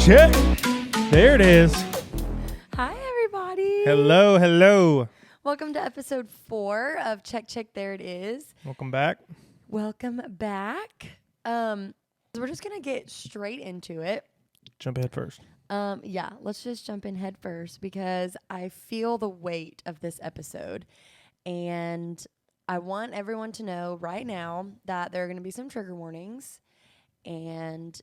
Check. There it is. Hi, everybody. Hello, hello. Welcome to episode 4 of Check, Check, There It Is. Welcome back. Welcome back. We're just going to get straight into it. Jump ahead first. Yeah, let's just jump in head first because I feel the weight of this episode. And I want everyone to know right now that there are going to be some trigger warnings. And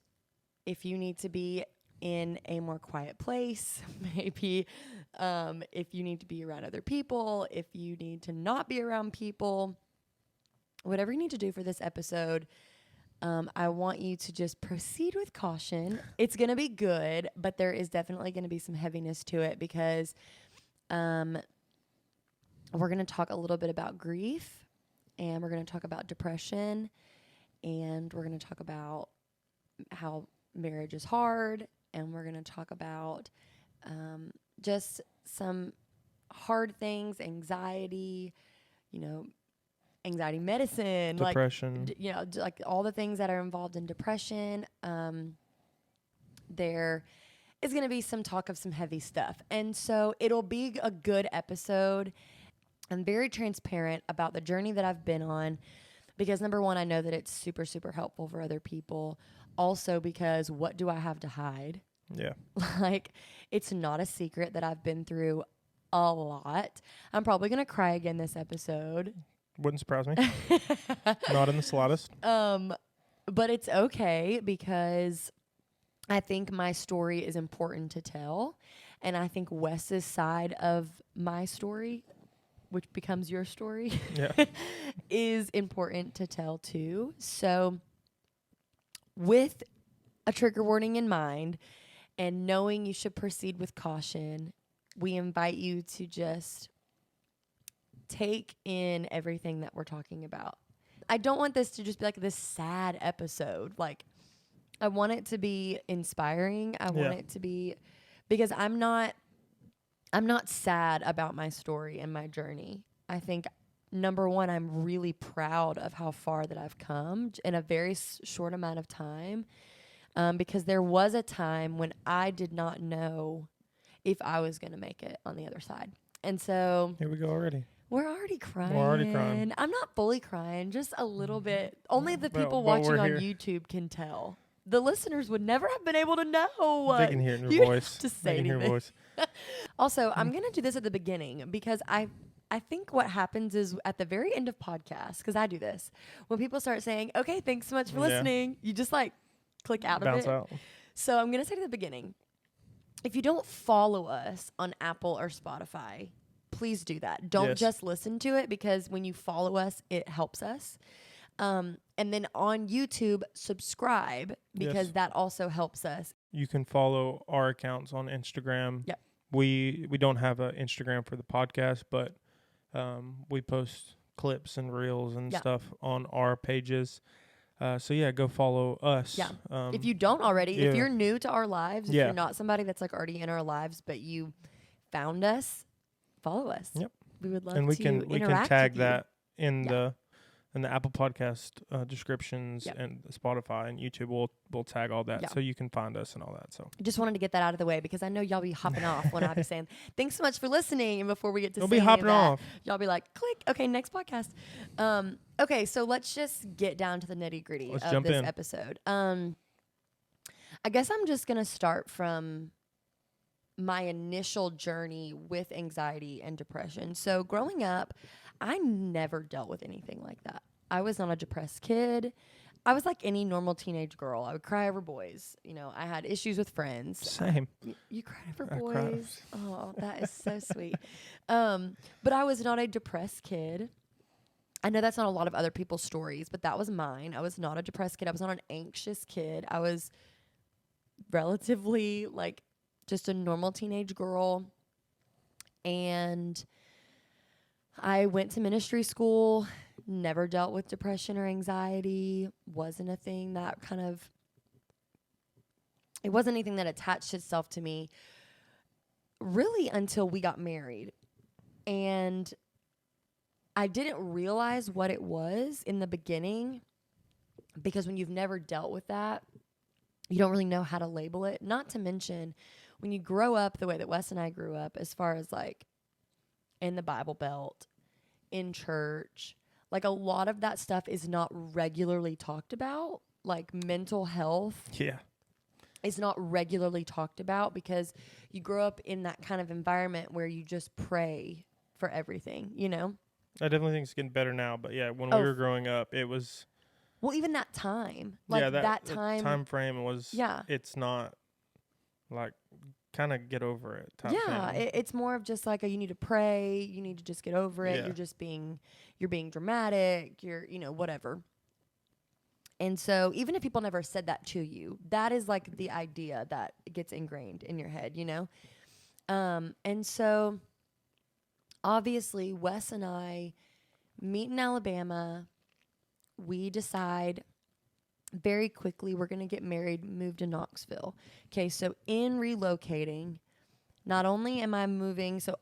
if you need to be in a more quiet place, maybe if you need to be around other people, if you need to not be around people, whatever you need to do for this episode, I want you to just proceed with caution. It's going to be good, but there is definitely going to be some heaviness to it because we're going to talk a little bit about grief, and we're going to talk about depression, and we're going to talk about how marriage is hard, and we're going to talk about just some hard things, anxiety, anxiety medicine, Depression. like all the things that are involved in depression. There is going to be some talk of some heavy stuff. And so it'll be a good episode. I'm very transparent about the journey that I've been on because, number one, I know that it's super, super helpful for other people. Also because what do I have to hide? Yeah. It's not a secret that I've been through a lot. I'm probably going to cry again this episode. Wouldn't surprise me. Not in the slightest. But it's okay because I think my story is important to tell. And I think Wes's side of my story, which becomes your story, is important to tell too. So with a trigger warning in mind and knowing you should proceed with caution, we invite you to just take in everything that we're talking about. I don't want this to just be like this sad episode. I want it to be inspiring. I want it to be, because I'm not sad about my story and my journey. I think, number one, I'm really proud of how far that I've come in a very short amount of time. Because there was a time when I did not know if I was going to make it on the other side. And so Here we go already. We're already crying. I'm not fully crying, just a little bit. Only the people watching on YouTube can tell. The listeners would never have been able to know. They can hear it in your voice. To say anything. Also, I'm going to do this at the beginning because I think what happens is at the very end of podcasts, because I do this, when people start saying, okay, thanks so much for listening, you just click out of it. Bounce out. So I'm going to say to the beginning, if you don't follow us on Apple or Spotify, please do that. Don't just listen to it, because when you follow us, it helps us. And then on YouTube, subscribe, because that also helps us. You can follow our accounts on Instagram. Yep. We don't have an Instagram for the podcast, but we post clips and reels and stuff on our pages. So go follow us. Yeah. If you don't already, if you're new to our lives, if you're not somebody that's already in our lives, but you found us, follow us. Yep. We would love and we to can interact tag with you. that in the Apple Podcast descriptions and Spotify and YouTube. We'll tag all that so you can find us and all that. So just wanted to get that out of the way because I know y'all be hopping off when I be saying thanks so much for listening, and before we get to be hopping off, y'all be like, click, okay, next podcast. Okay, so let's just get down to the nitty gritty of this episode. I guess I'm just gonna start from my initial journey with anxiety and depression. So growing up, I never dealt with anything like that. I was not a depressed kid. I was like any normal teenage girl. I would cry over boys. I had issues with friends. Same. You cried over boys? Oh, that is so sweet. But I was not a depressed kid. I know that's not a lot of other people's stories, but that was mine. I was not a depressed kid. I was not an anxious kid. I was relatively just a normal teenage girl. And I went to ministry school, never dealt with depression or anxiety, wasn't a thing that it wasn't anything that attached itself to me really until we got married. And I didn't realize what it was in the beginning, because when you've never dealt with that, You don't really know how to label it. Not to mention, when you grow up the way that Wes and I grew up, as far as like in the Bible Belt, in church, like a lot of that stuff is not regularly talked about. Like mental health is not regularly talked about because you grow up in that kind of environment where you just pray for everything, you know? I definitely think it's getting better now, but yeah, when we were growing up, it was. Well, even that time, like that time frame was. Yeah, it's not like kind of get over it. Yeah, it's more of just like you need to pray, you need to just get over it. Yeah. You're being dramatic, whatever. And so even if people never said that to you, that is like the idea that gets ingrained in your head, you know? And so obviously Wes and I meet in Alabama. We decide very quickly we're going to get married, move to Knoxville. Okay, so in relocating, not only am I moving, so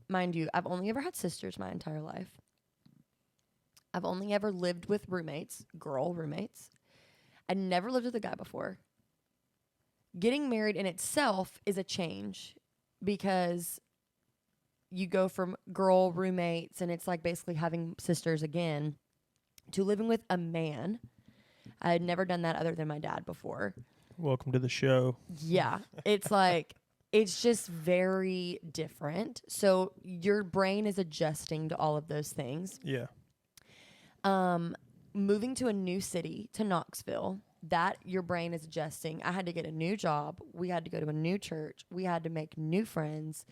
mind you, I've only ever had sisters my entire life. I've only ever lived with roommates, girl roommates. I'd never lived with a guy before. Getting married in itself is a change because you go from girl roommates, and it's like basically having sisters again, to living with a man. I had never done that other than my dad before. Welcome to the show. Yeah. It's like, it's just very different. So your brain is adjusting to all of those things. Yeah. Moving to a new city, to Knoxville, that your brain is adjusting. I had to get a new job. We had to go to a new church. We had to make new friends.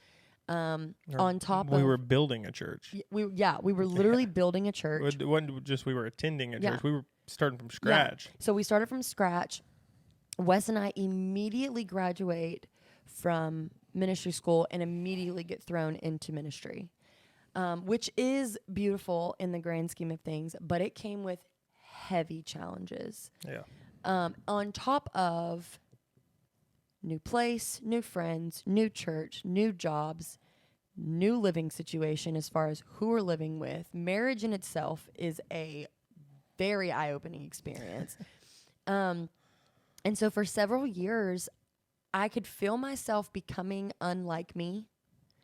On top of... We were building a church. We were literally building a church. It wasn't just we were attending a church. We were starting from scratch. Yeah. So we started from scratch. Wes and I immediately graduate from ministry school and immediately get thrown into ministry, which is beautiful in the grand scheme of things, but it came with heavy challenges. Yeah. On top of new place, new friends, new church, new jobs, new living situation as far as who we're living with. Marriage in itself is a very eye-opening experience. And so for several years, I could feel myself becoming unlike me.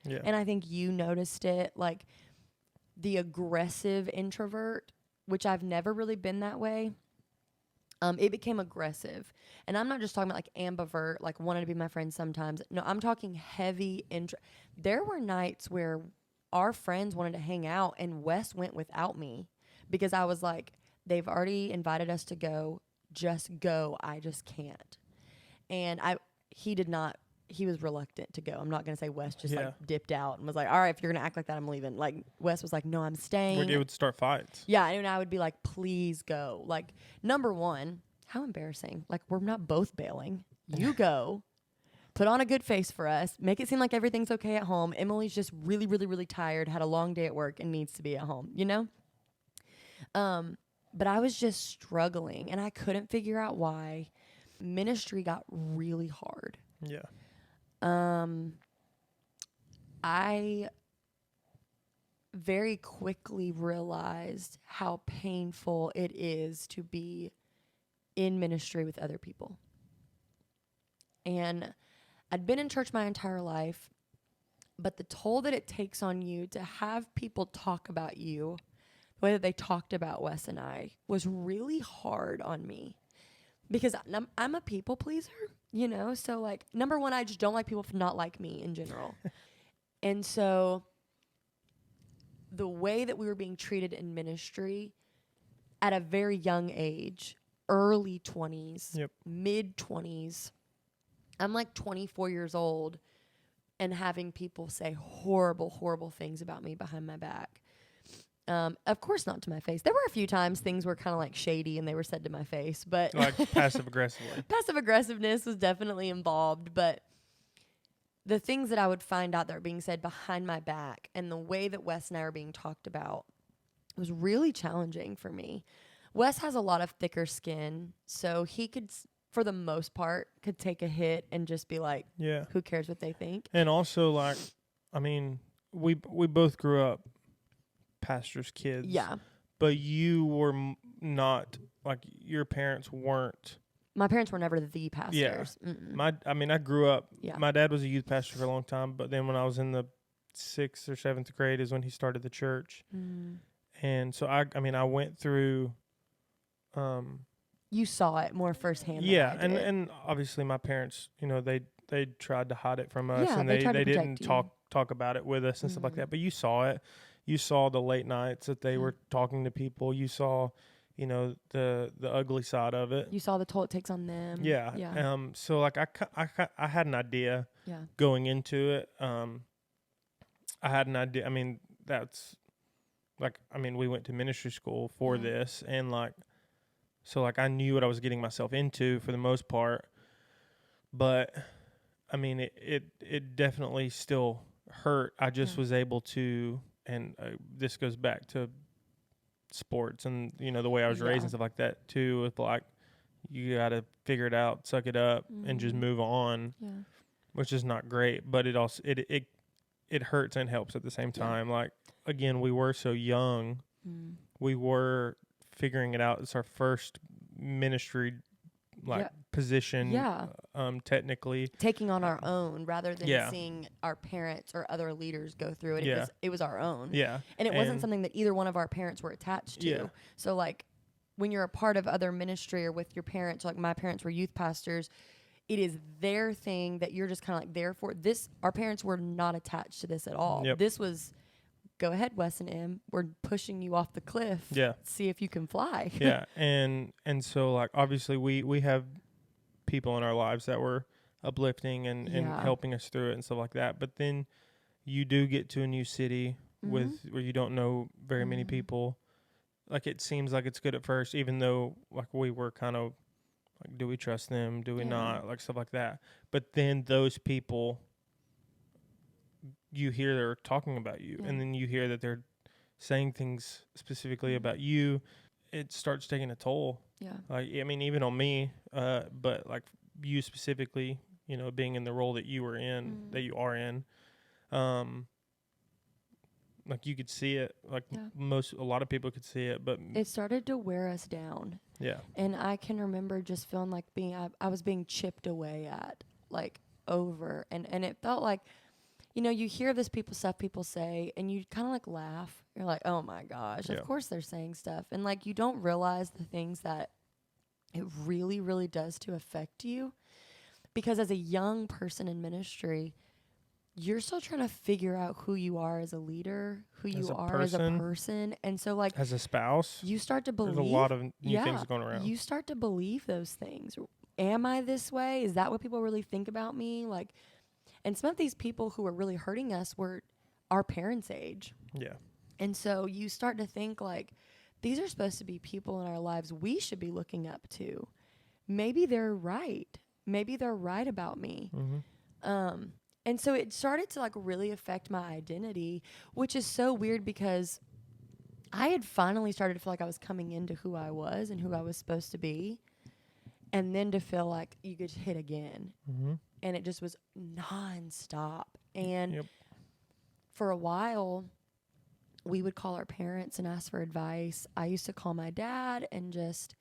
Yeah. And I think you noticed it, like the aggressive introvert, which I've never really been that way. It became aggressive. And I'm not just talking about like ambivert, like wanted to be my friend sometimes. No, I'm talking heavy There were nights where our friends wanted to hang out and Wes went without me because I was like, they've already invited us to go. Just go. I just can't. And he was reluctant to go. I'm not going to say Wes just like dipped out and was like, all right, if you're going to act like that, I'm leaving. Like Wes was like, no, I'm staying. It would start fights. Yeah. And I would be like, please go. Like, number one, how embarrassing. Like, we're not both bailing. You go. Put on a good face for us. Make it seem like everything's okay at home. Emily's just really, really, really tired, had a long day at work and needs to be at home, you know? But I was just struggling and I couldn't figure out why. Ministry got really hard. Yeah. I very quickly realized how painful it is to be in ministry with other people. And I'd been in church my entire life, but the toll that it takes on you to have people talk about you the way that they talked about Wes and I was really hard on me because I'm a people pleaser, you know? So like, number one, I just don't like people not like me in general. And so the way that we were being treated in ministry at a very young age, early 20s, mid 20s, I'm like 24 years old and having people say horrible, horrible things about me behind my back. Of course not to my face. There were a few times things were kind of like shady and they were said to my face, but like passive aggressively. Passive aggressiveness was definitely involved, but the things that I would find out that were being said behind my back and the way that Wes and I were being talked about was really challenging for me. Wes has a lot of thicker skin, so he could, for the most part, could take a hit and just be like, who cares what they think? And also, like, I mean, we both grew up pastors' kids. Yeah. But you were not, like, your parents weren't My parents were never the pastors. I grew up. Yeah. My dad was a youth pastor for a long time, but then when I was in the 6th or 7th grade is when he started the church. And so I went through. You saw it more firsthand. Yeah, than I did. and obviously my parents, they tried to hide it from us, Yeah, and they they tried to didn't protect talk about it with us and stuff like that. But you saw it. You saw the late nights that they were talking to people. You saw, the ugly side of it. You saw the toll it takes on them. Yeah. Yeah. So like I had an idea. Yeah. Going into it. I had an idea. I mean, that's like, we went to ministry school for this, and like, so like I knew what I was getting myself into for the most part, but I mean, it definitely still hurt. I just was able to, and this goes back to sports and, the way I was raised and stuff like that too, with like, you got to figure it out, suck it up, and just move on, which is not great, but it also, it hurts and helps at the same time. Like, again, we were so young. We were figuring it out. It's our first ministry position. Technically taking on our own rather than seeing our parents or other leaders go through it. It was our own. And it wasn't something that either one of our parents were attached to. So like when you're a part of other ministry or with your parents, like my parents were youth pastors, it is their thing that you're just kind of like there for. This, our parents were not attached to this at all. This was, go ahead, Wes and Em, we're pushing you off the cliff. See if you can fly. And so like, obviously we have people in our lives that were uplifting and helping us through it and stuff like that. But then you do get to a new city where you don't know very many people. Like, it seems like it's good at first, even though like we were kind of like, do we trust them? Do we not? Like, stuff like that. But then those people, you hear they're talking about you, and then you hear that they're saying things specifically about you. It starts taking a toll. Like, I mean, even on me, but like you specifically, being in the role that you were in, that you are in, like you could see it, like a lot of people could see it, but it started to wear us down. And I can remember just feeling like I was being chipped away at, like, over, and it felt like, you hear this stuff people say, and you kind of like laugh. You're like, oh my gosh, of course they're saying stuff. And like, you don't realize the things that it really, really does to affect you. Because as a young person in ministry, you're still trying to figure out who you are as a leader, who you are as a person. And so like, as a spouse, you start to believe. There's a lot of new things going around. You start to believe those things. Am I this way? Is that what people really think about me? Like, and some of these people who were really hurting us were our parents' age. And so you start to think like, these are supposed to be people in our lives we should be looking up to. Maybe they're right. Maybe they're right about me. And so it started to like really affect my identity, which is so weird because I had finally started to feel like I was coming into who I was and who I was supposed to be. And then to feel like you could hit again. And it just was nonstop. And for a while, we would call our parents and ask for advice. I used to call my dad and just,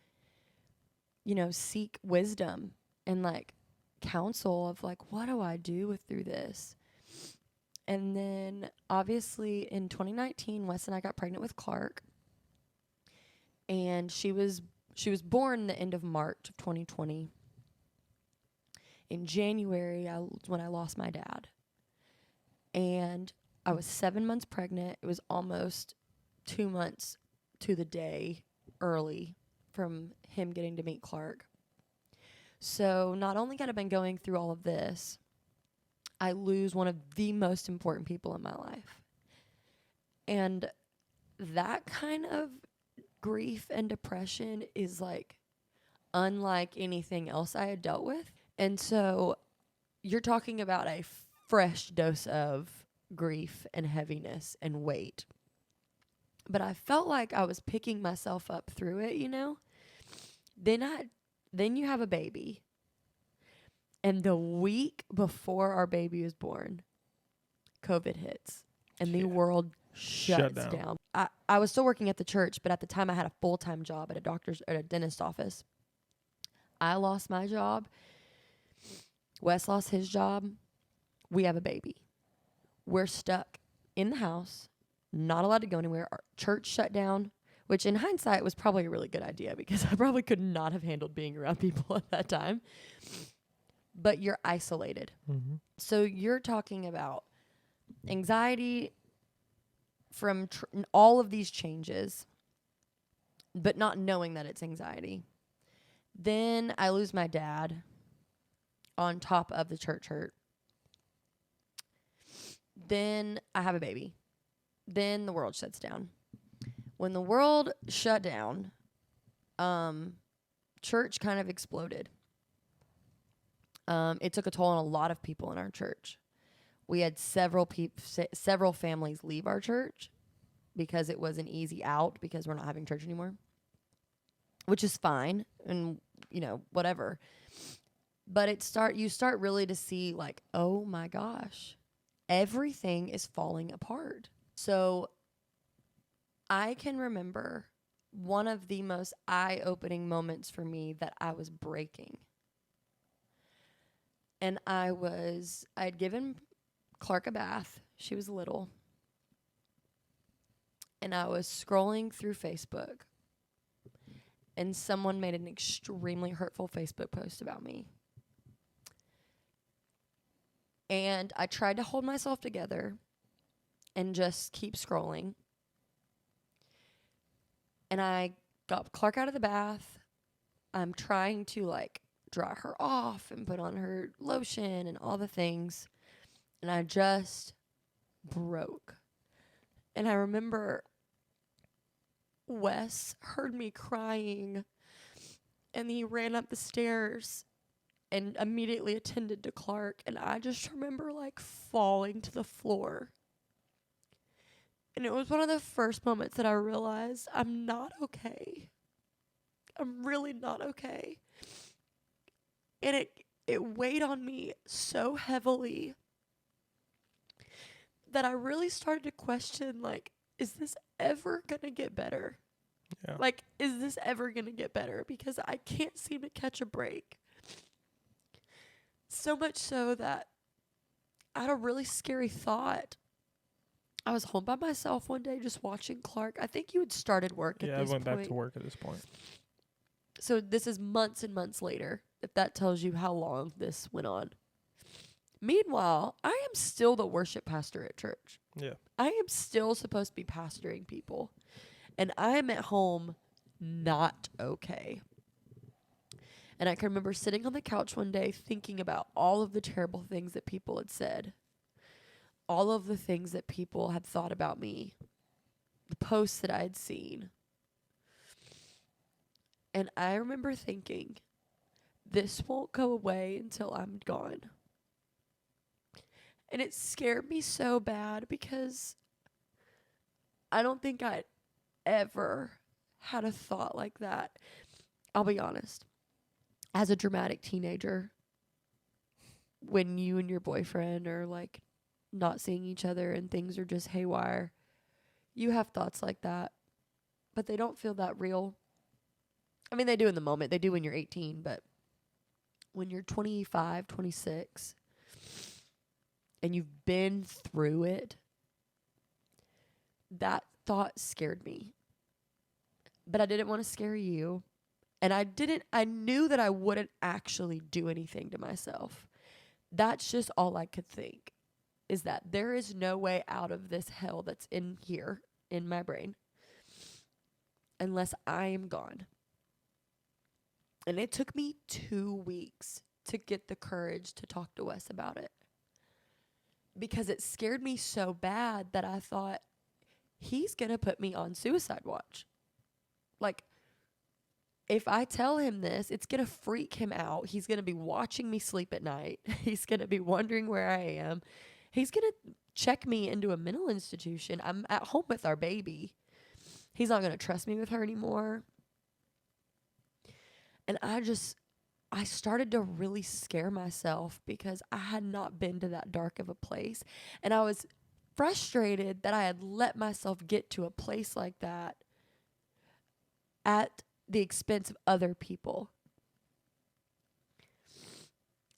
seek wisdom and like counsel of like, what do I do through this? And then obviously in 2019, Wes and I got pregnant with Clark. And she was born the end of March of 2020. In January, when I lost my dad. And I was 7 months pregnant. It was almost 2 months to the day early from him getting to meet Clark. So not only had I been going through all of this, I lose one of the most important people in my life. And that kind of grief and depression is like unlike anything else I had dealt with. And so you're talking about a fresh dose of grief and heaviness and weight. But I felt like I was picking myself up through it, Then you have a baby. And the week before our baby is born, COVID hits. And the world shuts down. I was still working at the church, but at the time I had a full-time job at a dentist office. I lost my job. Wes lost his job. We have a baby. We're stuck in the house, not allowed to go anywhere. Our church shut down, which in hindsight was probably a really good idea because I probably could not have handled being around people at that time. But you're isolated. Mm-hmm. So you're talking about anxiety from all of these changes, but not knowing that it's anxiety. Then I lose my dad on top of the church hurt. Then I have a baby. Then the world shuts down. When the world shut down, church kind of exploded. It took a toll on a lot of people in our church. We had several families leave our church because it was an easy out because we're not having church anymore, which is fine and, whatever. But you start really to see like, oh my gosh, everything is falling apart. So I can remember one of the most eye-opening moments for me that I was breaking. And I'd given Clark a bath. She was little. And I was scrolling through Facebook. And someone made an extremely hurtful Facebook post about me. And I tried to hold myself together and just keep scrolling. And I got Clark out of the bath. I'm trying to dry her off and put on her lotion and all the things. And I just broke. And I remember Wes heard me crying and he ran up the stairs and immediately attended to Clark. And I just remember falling to the floor. And it was one of the first moments that I realized I'm not okay. I'm really not okay. And it weighed on me so heavily that I really started to question, is this ever going to get better? Yeah. Is this ever going to get better? Because I can't seem to catch a break. So much so that I had a really scary thought. I was home by myself one day just watching Clark. I think you had started work at this point. Yeah, I went back to work at this point. So this is months and months later, if that tells you how long this went on. Meanwhile, I am still the worship pastor at church. Yeah. I am still supposed to be pastoring people. And I am at home not okay. And I can remember sitting on the couch one day thinking about all of the terrible things that people had said. All of the things that people had thought about me. The posts that I had seen. And I remember thinking, this won't go away until I'm gone. And it scared me so bad because I don't think I'd ever had a thought like that. I'll be honest. As a dramatic teenager, when you and your boyfriend are not seeing each other and things are just haywire, you have thoughts like that, but they don't feel that real. I mean, they do in the moment. They do when you're 18, but when you're 25, 26, and you've been through it, that thought scared me. But I didn't want to scare you. And I knew that I wouldn't actually do anything to myself. That's just all I could think, is that there is no way out of this hell that's in here, in my brain, unless I am gone. And it took me 2 weeks to get the courage to talk to Wes about it. Because it scared me so bad that I thought, he's going to put me on suicide watch. If I tell him this, it's going to freak him out. He's going to be watching me sleep at night. He's going to be wondering where I am. He's going to check me into a mental institution. I'm at home with our baby. He's not going to trust me with her anymore. And I started to really scare myself because I had not been to that dark of a place. And I was frustrated that I had let myself get to a place like that at the expense of other people.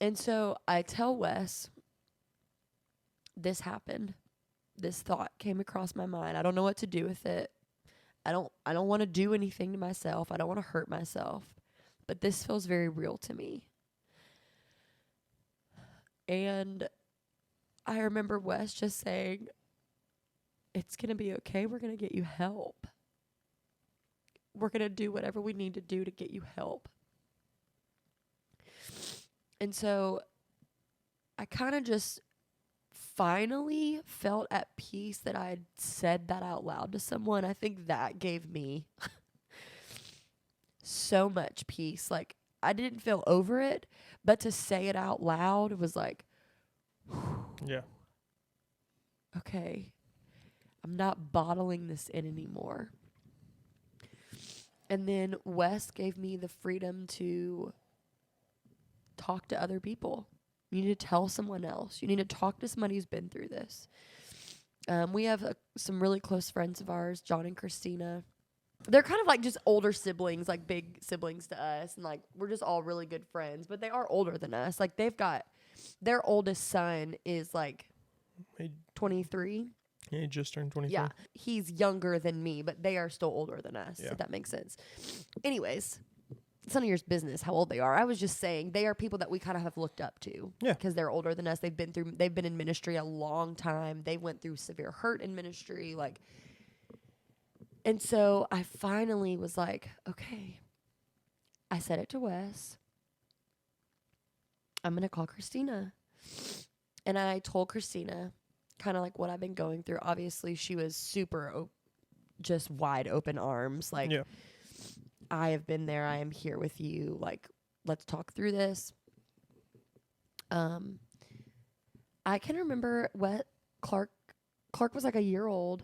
And so I tell Wes, this happened. This thought came across my mind. I don't know what to do with it. I don't want to do anything to myself. I don't want to hurt myself. But this feels very real to me. And I remember Wes just saying, it's going to be okay. We're going to get you help. We're going to do whatever we need to do to get you help. And so I kind of just finally felt at peace that I had said that out loud to someone. I think that gave me so much peace. Like, I didn't feel over it, but to say it out loud was like, Yeah. okay, I'm not bottling this in anymore. And then Wes gave me the freedom to talk to other people. You need to tell someone else. You need to talk to somebody who's been through this. We have some really close friends of ours, John and Christina. They're kind of like just older siblings, like big siblings to us. And like, we're just all really good friends, but they are older than us. Like, they've got, their oldest son is like 23. Yeah, he just turned 23. Yeah. He's younger than me, but they are still older than us, if that makes sense. Anyways, it's none of your business how old they are. I was just saying they are people that we kind of have looked up to. Yeah. Because they're older than us. They've been in ministry a long time. They went through severe hurt in ministry. Like, and so I finally was like, okay. I said it to Wes. I'm going to call Christina. And I told Christina kind of like what I've been going through. Obviously, she was super just wide open arms. Like, yeah. I have been there. I am here with you. Like, let's talk through this. I can remember what Clark was like a year old,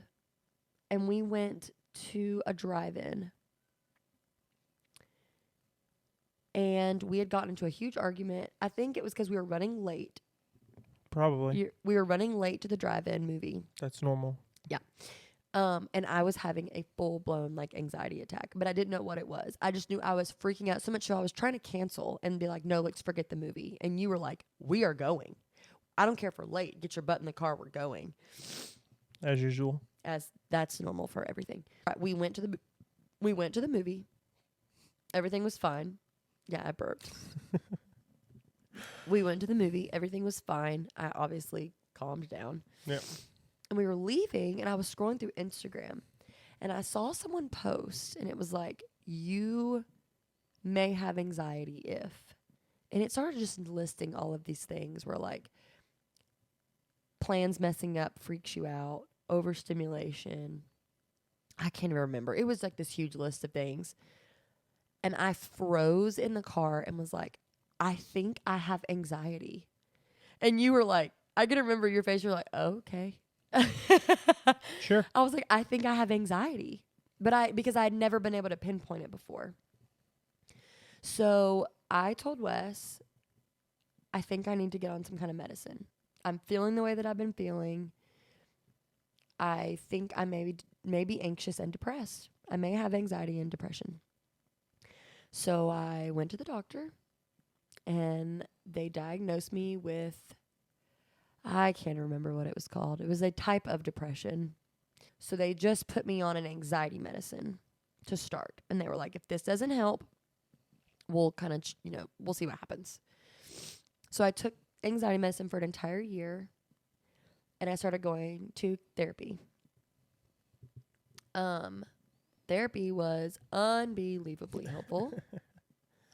and we went to a drive-in. And we had gotten into a huge argument. I think it was because we were running late. Probably. We were running late to the drive-in movie. That's normal. Yeah. And I was having a full-blown, like, anxiety attack. But I didn't know what it was. I just knew I was freaking out so much, so I was trying to cancel and be like, no, let's forget the movie. And you were like, we are going. I don't care if we're late. Get your butt in the car. We're going. As usual. As that's normal for everything. Right, we went to the movie. Everything was fine. Yeah, I burped. We went to the movie. Everything was fine. I obviously calmed down. Yeah. And we were leaving, and I was scrolling through Instagram, and I saw someone post, and it was like, you may have anxiety if. And it started just listing all of these things where, like, plans messing up freaks you out, overstimulation. I can't even remember. It was like this huge list of things. And I froze in the car and was like, I think I have anxiety. And you were like, I can remember your face. You're like, oh, okay. Sure. I was like, I think I have anxiety. But because I had never been able to pinpoint it before. So I told Wes, I think I need to get on some kind of medicine. I'm feeling the way that I've been feeling. I think I may be anxious and depressed. I may have anxiety and depression. So I went to the doctor, and they diagnosed me with, I can't remember what it was called. It was a type of depression. So they just put me on an anxiety medicine to start. And they were like, if this doesn't help, we'll kind of, we'll see what happens. So I took anxiety medicine for an entire year, and I started going to therapy. Therapy was unbelievably helpful.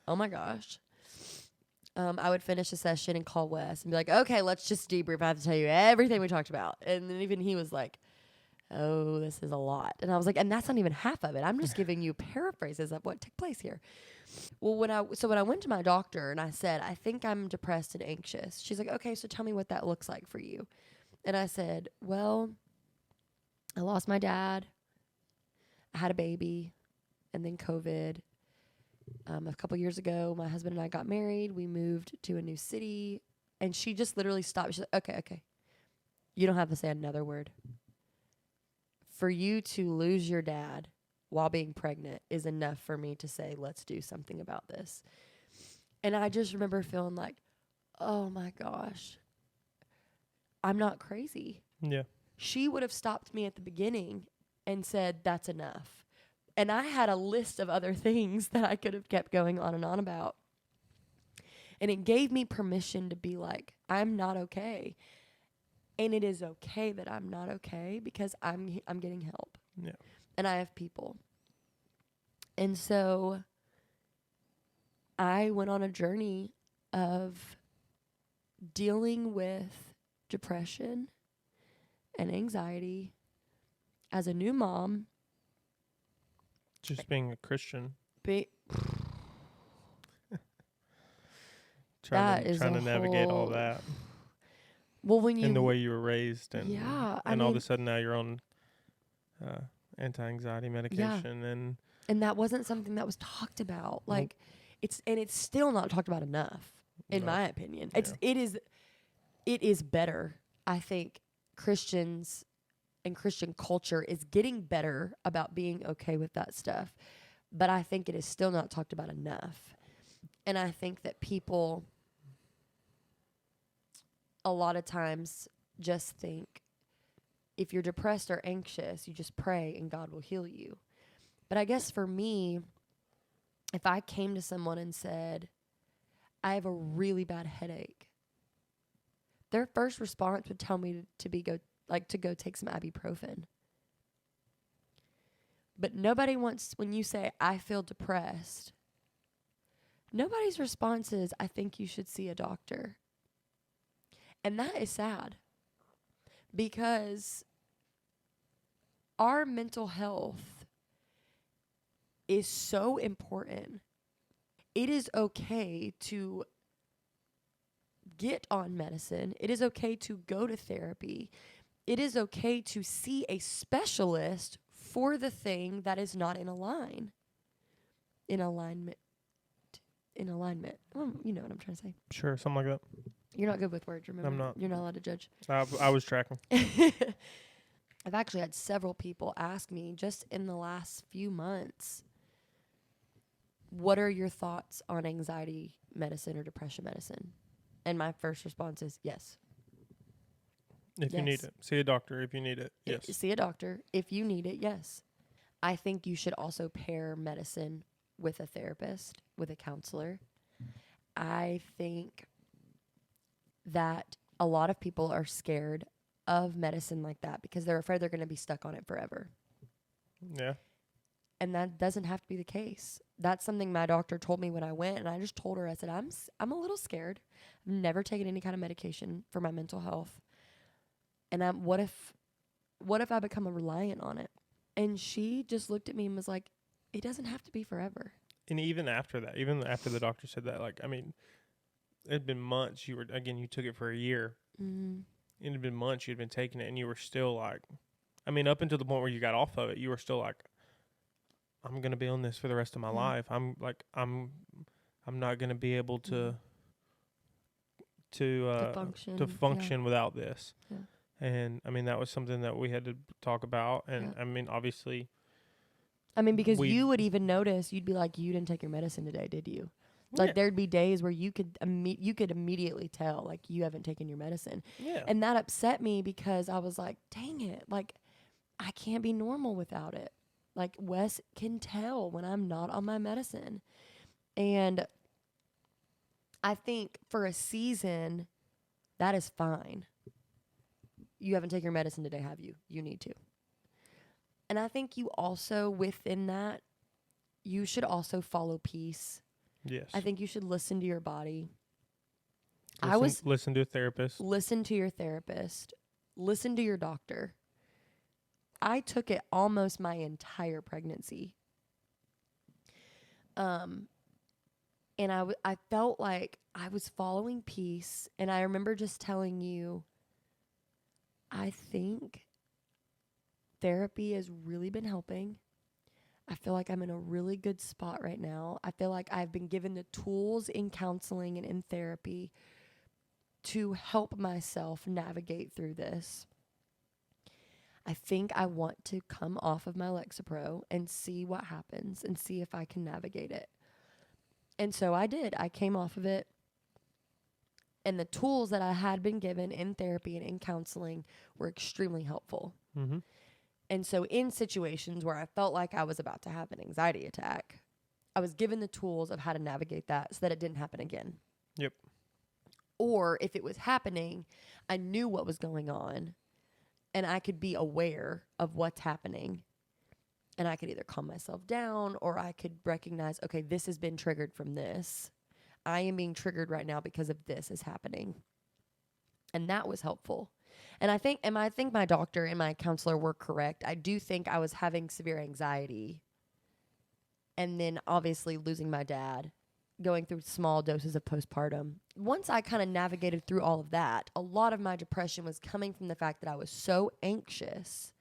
Oh my gosh. I would finish a session and call Wes and be like, okay, let's just debrief. I have to tell you everything we talked about. And then even he was like, oh, this is a lot. And I was like, and that's not even half of it. I'm just giving you paraphrases of what took place here. Well, when I went to my doctor and I said, I think I'm depressed and anxious, she's like, okay, so tell me what that looks like for you. And I said, well, I lost my dad. I had a baby, and then COVID. A couple years ago, my husband and I got married. We moved to a new city, and she just literally stopped. She's like, okay. You don't have to say another word. For you to lose your dad while being pregnant is enough for me to say, let's do something about this. And I just remember feeling like, oh my gosh, I'm not crazy. Yeah. She would have stopped me at the beginning and said, that's enough. And I had a list of other things that I could have kept going on and on about. And it gave me permission to be like, I'm not okay. And it is okay that I'm not okay because I'm getting help. Yeah. And I have people. And so I went on a journey of dealing with depression and anxiety as a new mom. Just being a Christian. That is trying to navigate all that. Well, when you and the way you were raised, and yeah, and all of a sudden now you're on anti-anxiety medication, and that wasn't something that was talked about. Like, it's still not talked about enough, in my opinion. It is better. I think Christians and Christian culture is getting better about being okay with that stuff, but I think it is still not talked about enough. And I think that people a lot of times just think if you're depressed or anxious, you just pray and God will heal you. But I guess for me, if I came to someone and said, I have a really bad headache, their first response would tell me to go take some ibuprofen. But nobody wants, when you say, I feel depressed, nobody's response is, I think you should see a doctor. And that is sad because our mental health is so important. It is okay to get on medicine. It is okay to go to therapy. It is okay to see a specialist for the thing that is not in alignment. Well, you know what I'm trying to say. Sure, something like that. You're not good with words, remember? I'm not. You're not allowed to judge. I was tracking. I've actually had several people ask me just in the last few months, what are your thoughts on anxiety medicine or depression medicine? And my first response is yes. If you need it. See a doctor if you need it. Yes. See a doctor if you need it, yes. I think you should also pair medicine with a therapist, with a counselor. I think that a lot of people are scared of medicine like that because they're afraid they're going to be stuck on it forever. Yeah. And that doesn't have to be the case. That's something my doctor told me when I went, and I just told her, I said, I'm a little scared. I've never taken any kind of medication for my mental health. And what if I become a reliant on it? And she just looked at me and was like, it doesn't have to be forever. And even after that, even after the doctor said that, like, I mean, it had been months. You took it for a year. Mm-hmm. It had been months you'd been taking it, and you were still like, I mean, up until the point where you got off of it, you were still like, I'm gonna be on this for the rest of my life. I'm not gonna be able to function without this. Yeah. And I mean, that was something that we had to talk about. And I mean, obviously, because you would even notice, you'd be like, you didn't take your medicine today, did you? Like, there'd be days where you could immediately tell, like, you haven't taken your medicine. Yeah. And that upset me because I was like, dang it. Like, I can't be normal without it. Like, Wes can tell when I'm not on my medicine. And I think for a season, that is fine. You haven't taken your medicine today, have you? You need to. And I think you also, within that, you should also follow peace. Yes. I think you should listen to your body. Listen to a therapist. Listen to your therapist. Listen to your doctor. I took it almost my entire pregnancy. And I felt like I was following peace. And I remember just telling you, I think therapy has really been helping. I feel like I'm in a really good spot right now. I feel like I've been given the tools in counseling and in therapy to help myself navigate through this. I think I want to come off of my Lexapro and see what happens and see if I can navigate it. And so I did. I came off of it. And the tools that I had been given in therapy and in counseling were extremely helpful. Mm-hmm. And so in situations where I felt like I was about to have an anxiety attack, I was given the tools of how to navigate that so that it didn't happen again. Yep. Or if it was happening, I knew what was going on and I could be aware of what's happening. And I could either calm myself down or I could recognize, okay, this has been triggered from this. I am being triggered right now because of this is happening. And that was helpful. And I think my doctor and my counselor were correct. I do think I was having severe anxiety. And then obviously losing my dad, going through small doses of postpartum. Once I kind of navigated through all of that, a lot of my depression was coming from the fact that I was so anxious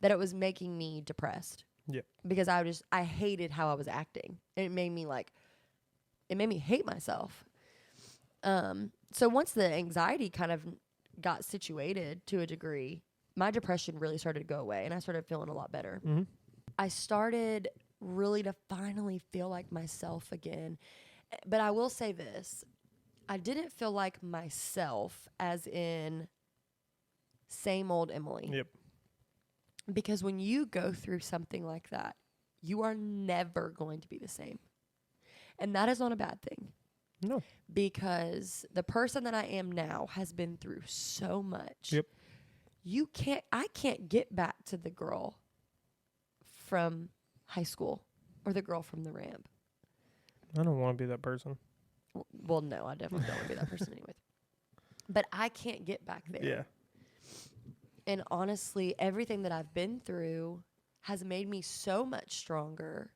that it was making me depressed. Yep. Because I hated how I was acting. It made me hate myself. So once the anxiety kind of got situated to a degree, my depression really started to go away and I started feeling a lot better. Mm-hmm. I started really to finally feel like myself again. But I will say this, I didn't feel like myself as in same old Emily. Yep. Because when you go through something like that, you are never going to be the same. And that is not a bad thing. No. Because the person that I am now has been through so much. Yep. I can't get back to the girl from high school or the girl from the ramp. I don't want to be that person. Well, no, I definitely don't want to be that person anyway. But I can't get back there. Yeah. And honestly, everything that I've been through has made me so much stronger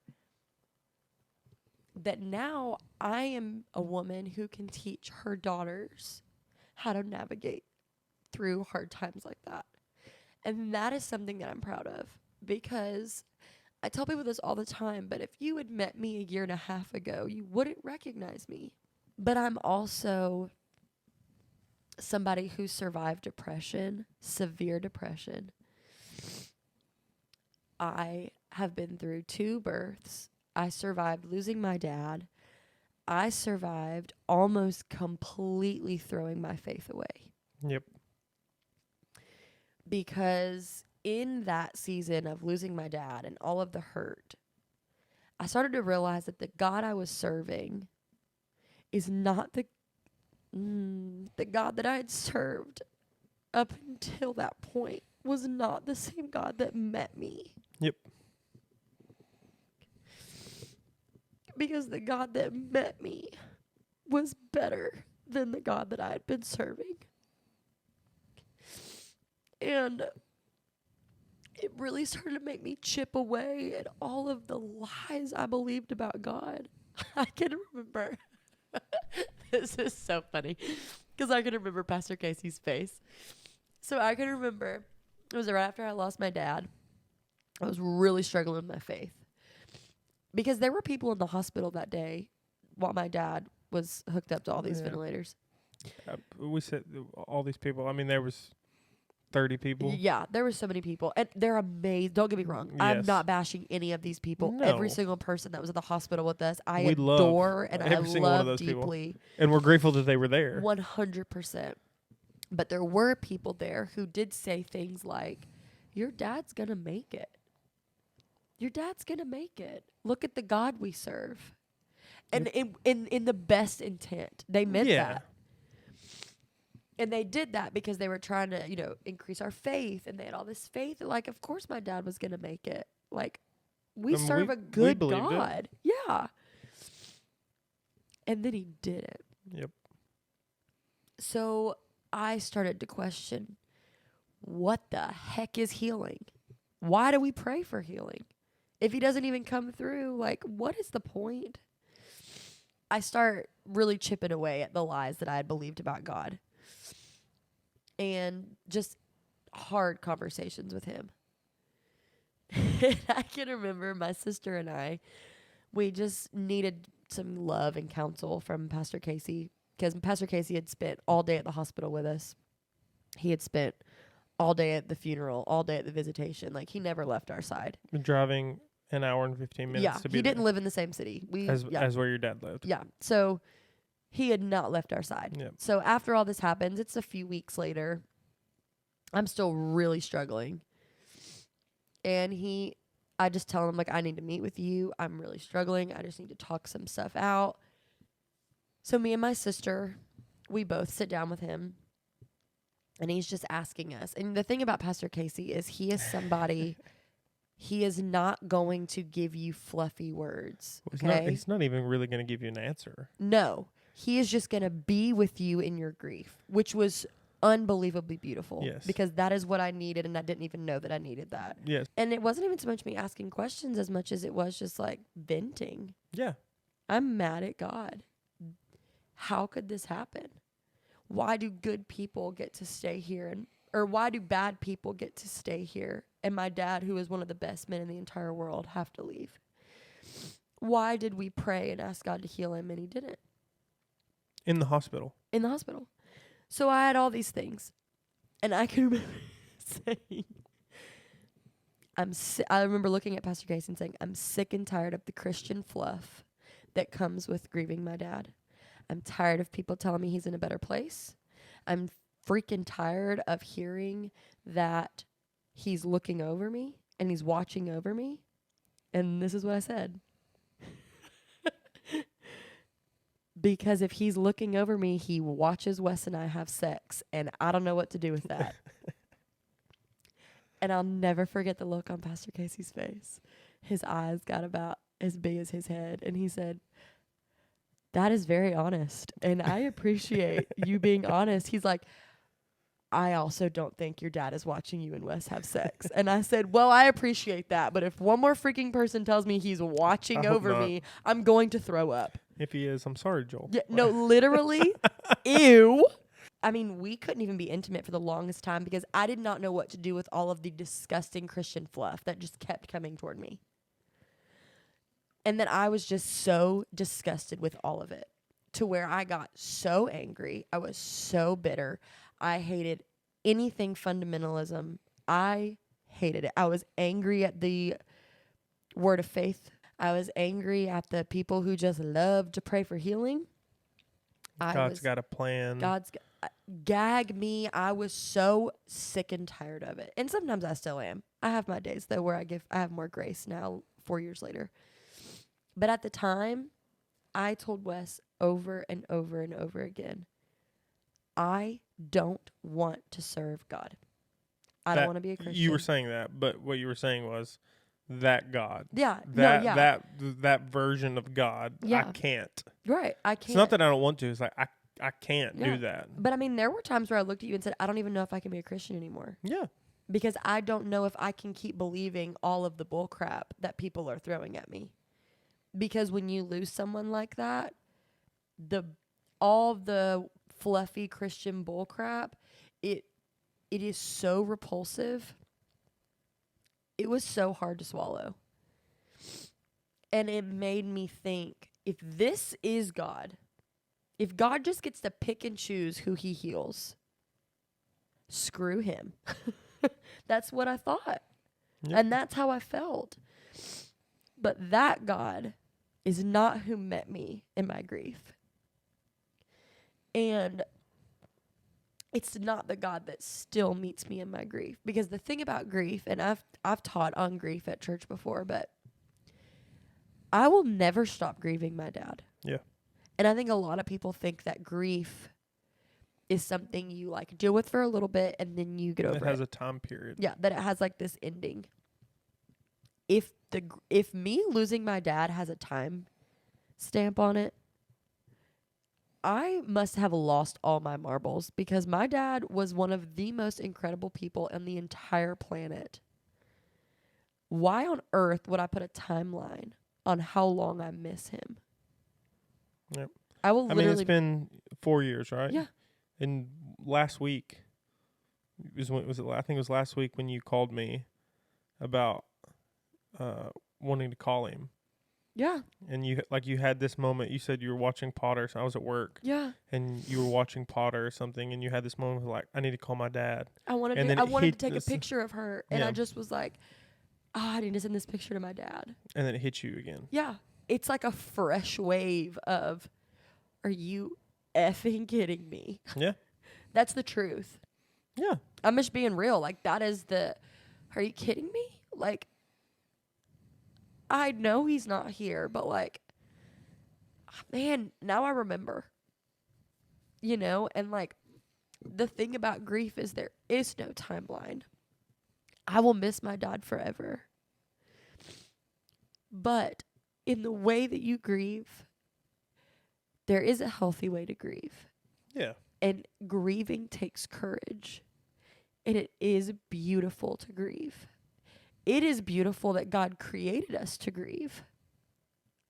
that now I am a woman who can teach her daughters how to navigate through hard times like that. And that is something that I'm proud of, because I tell people this all the time, but if you had met me a year and a half ago, you wouldn't recognize me. But I'm also somebody who survived depression, severe depression. I have been through 2 births. I survived losing my dad. I survived almost completely throwing my faith away. Yep. Because in that season of losing my dad and all of the hurt, I started to realize that the God I was serving is not the God that I had served up until that point was not the same God that met me. Yep. Because the God that met me was better than the God that I had been serving. And it really started to make me chip away at all of the lies I believed about God. I can remember. This is so funny because I can remember Pastor Casey's face. So I can remember it was right after I lost my dad. I was really struggling with my faith because there were people in the hospital that day while my dad was hooked up to all these ventilators. We said all these people. I mean, there was 30 people. Yeah, there were so many people. And they're amazing. Don't get me wrong. Yes. I'm not bashing any of these people. No. Every single person that was at the hospital with us, I We love adore and I every single one of love those people. deeply. And we're grateful that they were there. 100%. But there were people there who did say things like, your dad's going to make it. Your dad's going to make it. Look at the God we serve. And in the best intent. They meant that. And they did that because they were trying to, increase our faith. And they had all this faith. Like, of course my dad was going to make it. Like, we serve a good God. Yeah. And then he didn't. Yep. So I started to question, what the heck is healing? Why do we pray for healing? If he doesn't even come through, like, what is the point? I start really chipping away at the lies that I had believed about God. And just hard conversations with him. And I can remember my sister and I, we just needed some love and counsel from Pastor Casey. Because Pastor Casey had spent all day at the hospital with us. He had spent all day at the funeral, all day at the visitation. Like, he never left our side. Driving an hour and 15 minutes to be he there. didn't live in the same city. As where your dad lived. Yeah. So He had not left our side. Yep. So after all this happens, it's a few weeks later. I'm still really struggling. And I just tell him, like, I need to meet with you. I'm really struggling. I just need to talk some stuff out. So me and my sister, we both sit down with him. And he's just asking us. And the thing about Pastor Casey is he is somebody, he is not going to give you fluffy words. Okay? He's not even really going to give you an answer. No. He is just going to be with you in your grief, which was unbelievably beautiful. Yes. Because that is what I needed, and I didn't even know that I needed that. Yes. And it wasn't even so much me asking questions as much as it was just like venting. Yeah. I'm mad at God. How could this happen? Why do good people get to stay here? Or why do bad people get to stay here? And my dad, who is one of the best men in the entire world, have to leave? Why did we pray and ask God to heal him and he didn't? In the hospital. In the hospital. So I had all these things. And I can remember saying, I remember looking at Pastor Casey and saying, I'm sick and tired of the Christian fluff that comes with grieving my dad. I'm tired of people telling me he's in a better place. I'm freaking tired of hearing that he's looking over me and he's watching over me. And this is what I said. Because if he's looking over me, he watches Wes and I have sex, and I don't know what to do with that. And I'll never forget the look on Pastor Casey's face. His eyes got about as big as his head, and he said, that is very honest, and I appreciate you being honest. He's like, I also don't think your dad is watching you and Wes have sex. And I said, well, I appreciate that, but if one more freaking person tells me he's watching over me, I'm going to throw up. If he is, I'm sorry, Joel. Yeah, no, literally, ew. I mean, we couldn't even be intimate for the longest time because I did not know what to do with all of the disgusting Christian fluff that just kept coming toward me. And then I was just so disgusted with all of it to where I got so angry. I was so bitter. I hated anything fundamentalism. I hated it. I was angry at the word of faith. I was angry at the people who just love to pray for healing. God's got a plan. Gag me. I was so sick and tired of it. And sometimes I still am. I have my days though where I have more grace now 4 years later. But at the time, I told Wes over and over and over again, I don't want to serve God. I don't want to be a Christian. You were saying that, but what you were saying was that God. Yeah. That version of God. Yeah. I can't. Right. I can't. It's not that I don't want to. It's like I can't do that. But I mean, there were times where I looked at you and said, I don't even know if I can be a Christian anymore. Yeah. Because I don't know if I can keep believing all of the bull crap that people are throwing at me. Because when you lose someone like that, all the fluffy Christian bull crap, it is so repulsive. It was so hard to swallow. And it made me think, if this is God, if God just gets to pick and choose who he heals, screw him. That's what I thought. Yep. And that's how I felt. But that God is not who met me in my grief. And it's not the God that still meets me in my grief. Because the thing about grief, and I've taught on grief at church before, but I will never stop grieving my dad. Yeah. And I think a lot of people think that grief is something you like deal with for a little bit and then you get over it. It has a time period. Yeah, that it has like this ending. If me losing my dad has a time stamp on it, I must have lost all my marbles, because my dad was one of the most incredible people on the entire planet. Why on earth would I put a timeline on how long I miss him? Yep. I mean, it's been 4 years, right? Yeah. And last week, I think it was last week when you called me about wanting to call him. Yeah. And you had this moment. You said you were watching Potter. So I was at work. Yeah. And you were watching Potter or something, and you had this moment of like, I need to call my dad. I wanted to take a picture of her, and I just was like, I need to send this picture to my dad. And then it hit you again. Yeah. It's like a fresh wave of, are you effing kidding me? Yeah. That's the truth. Yeah. I'm just being real. Like, that is are you kidding me? Like, I know he's not here, but like, man, now I remember. And like, the thing about grief is there is no timeline. I will miss my dad forever. But in the way that you grieve, there is a healthy way to grieve. Yeah. And grieving takes courage. And it is beautiful to grieve. It is beautiful that God created us to grieve.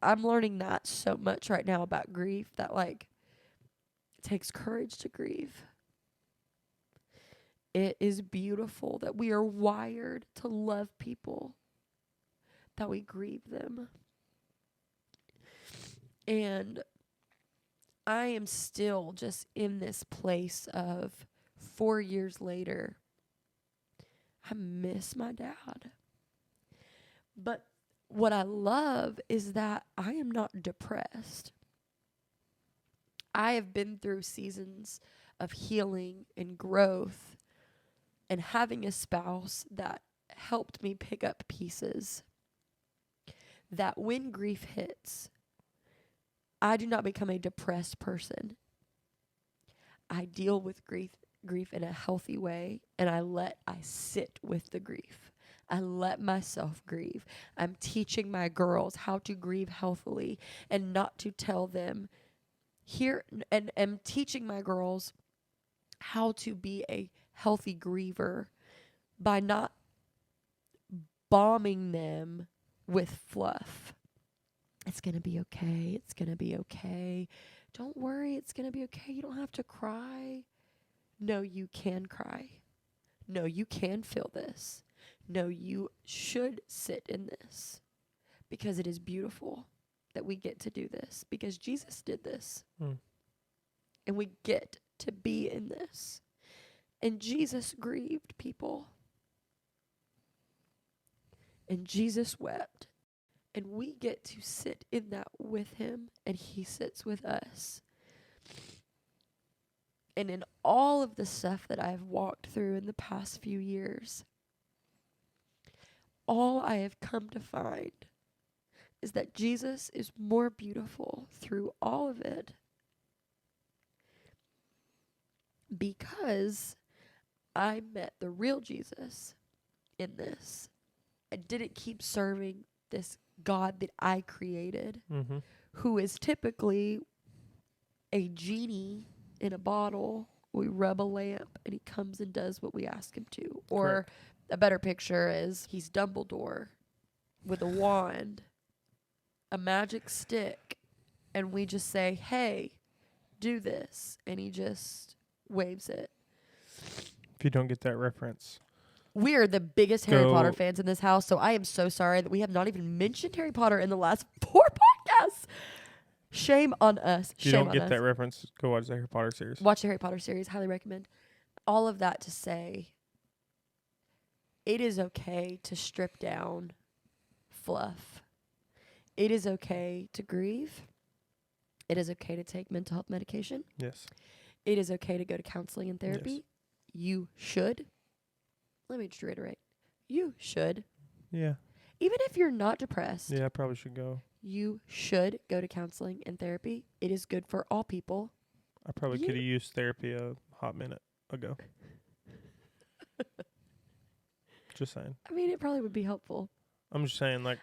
I'm learning that so much right now about grief, that like, it takes courage to grieve. It is beautiful that we are wired to love people, that we grieve them. And I am still just in this place of 4 years later, I miss my dad. But what I love is that I am not depressed. I have been through seasons of healing and growth, and having a spouse that helped me pick up pieces, that when grief hits, I do not become a depressed person. I deal with grief in a healthy way, and I sit with the grief. I let myself grieve. I'm teaching my girls how to grieve healthily and not to tell them here, and am teaching my girls how to be a healthy griever by not bombing them with fluff. It's going to be okay. It's going to be okay. Don't worry. It's going to be okay. You don't have to cry. No, you can cry. No, you can feel this. No, you should sit in this, because it is beautiful that we get to do this, because Jesus did this. And we get to be in this. And Jesus grieved people. And Jesus wept. And we get to sit in that with him, and he sits with us. And in all of the stuff that I've walked through in the past few years, all I have come to find is that Jesus is more beautiful through all of it, because I met the real Jesus in this. I didn't keep serving this God that I created, who is typically a genie in a bottle. We rub a lamp and he comes and does what we ask him to. Or Correct. a better picture is he's Dumbledore with a wand, a magic stick, and we just say, hey, do this. And he just waves it. If you don't get that reference, We are the biggest Harry Go- Potter fans in this house, so I am so sorry that we have not even mentioned Harry Potter in the last 4 podcasts. Shame on us. if you Shame don't on get us. that reference, go watch the Harry Potter series. Watch the Harry Potter series. Highly recommend. All of that to say, it is okay to strip down fluff. It is okay to grieve. It is okay to take mental health medication. Yes. It is okay to go to counseling and therapy. Yes. You should. Let me just reiterate. You should. Yeah. Even if you're not depressed, Yeah, I probably should go. you should go to counseling and therapy. It is good for all people. I probably could have used therapy a hot minute ago. Just saying. I mean, it probably would be helpful. I'm just saying, like,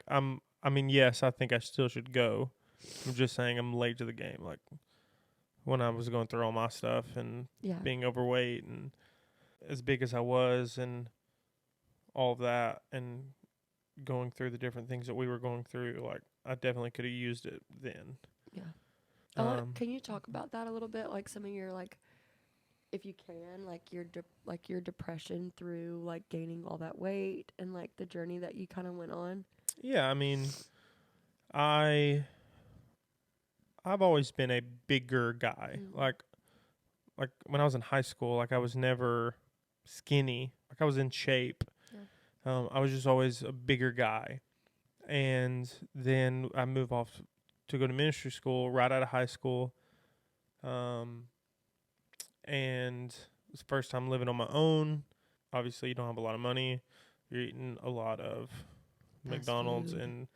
yes, I think I still should go. I'm just saying I'm late to the game. Like, when I was going through all my stuff and Yeah. being overweight and as big as I was and all of that and going through the different things that we were going through, like, I definitely could have used it then. Yeah. Can you talk about that a little bit? Like some of your, like, if you can, like your depression through like gaining all that weight and like the journey that you kind of went on. Yeah, I mean, I've always been a bigger guy. Like when I was in high school, like I was never skinny. Like I was in shape. Yeah. I was just always a bigger guy. And then I moved off to go to ministry school right out of high school. And it's the first time living on my own. Obviously, you don't have a lot of money. You're eating a lot of McDonald's food. and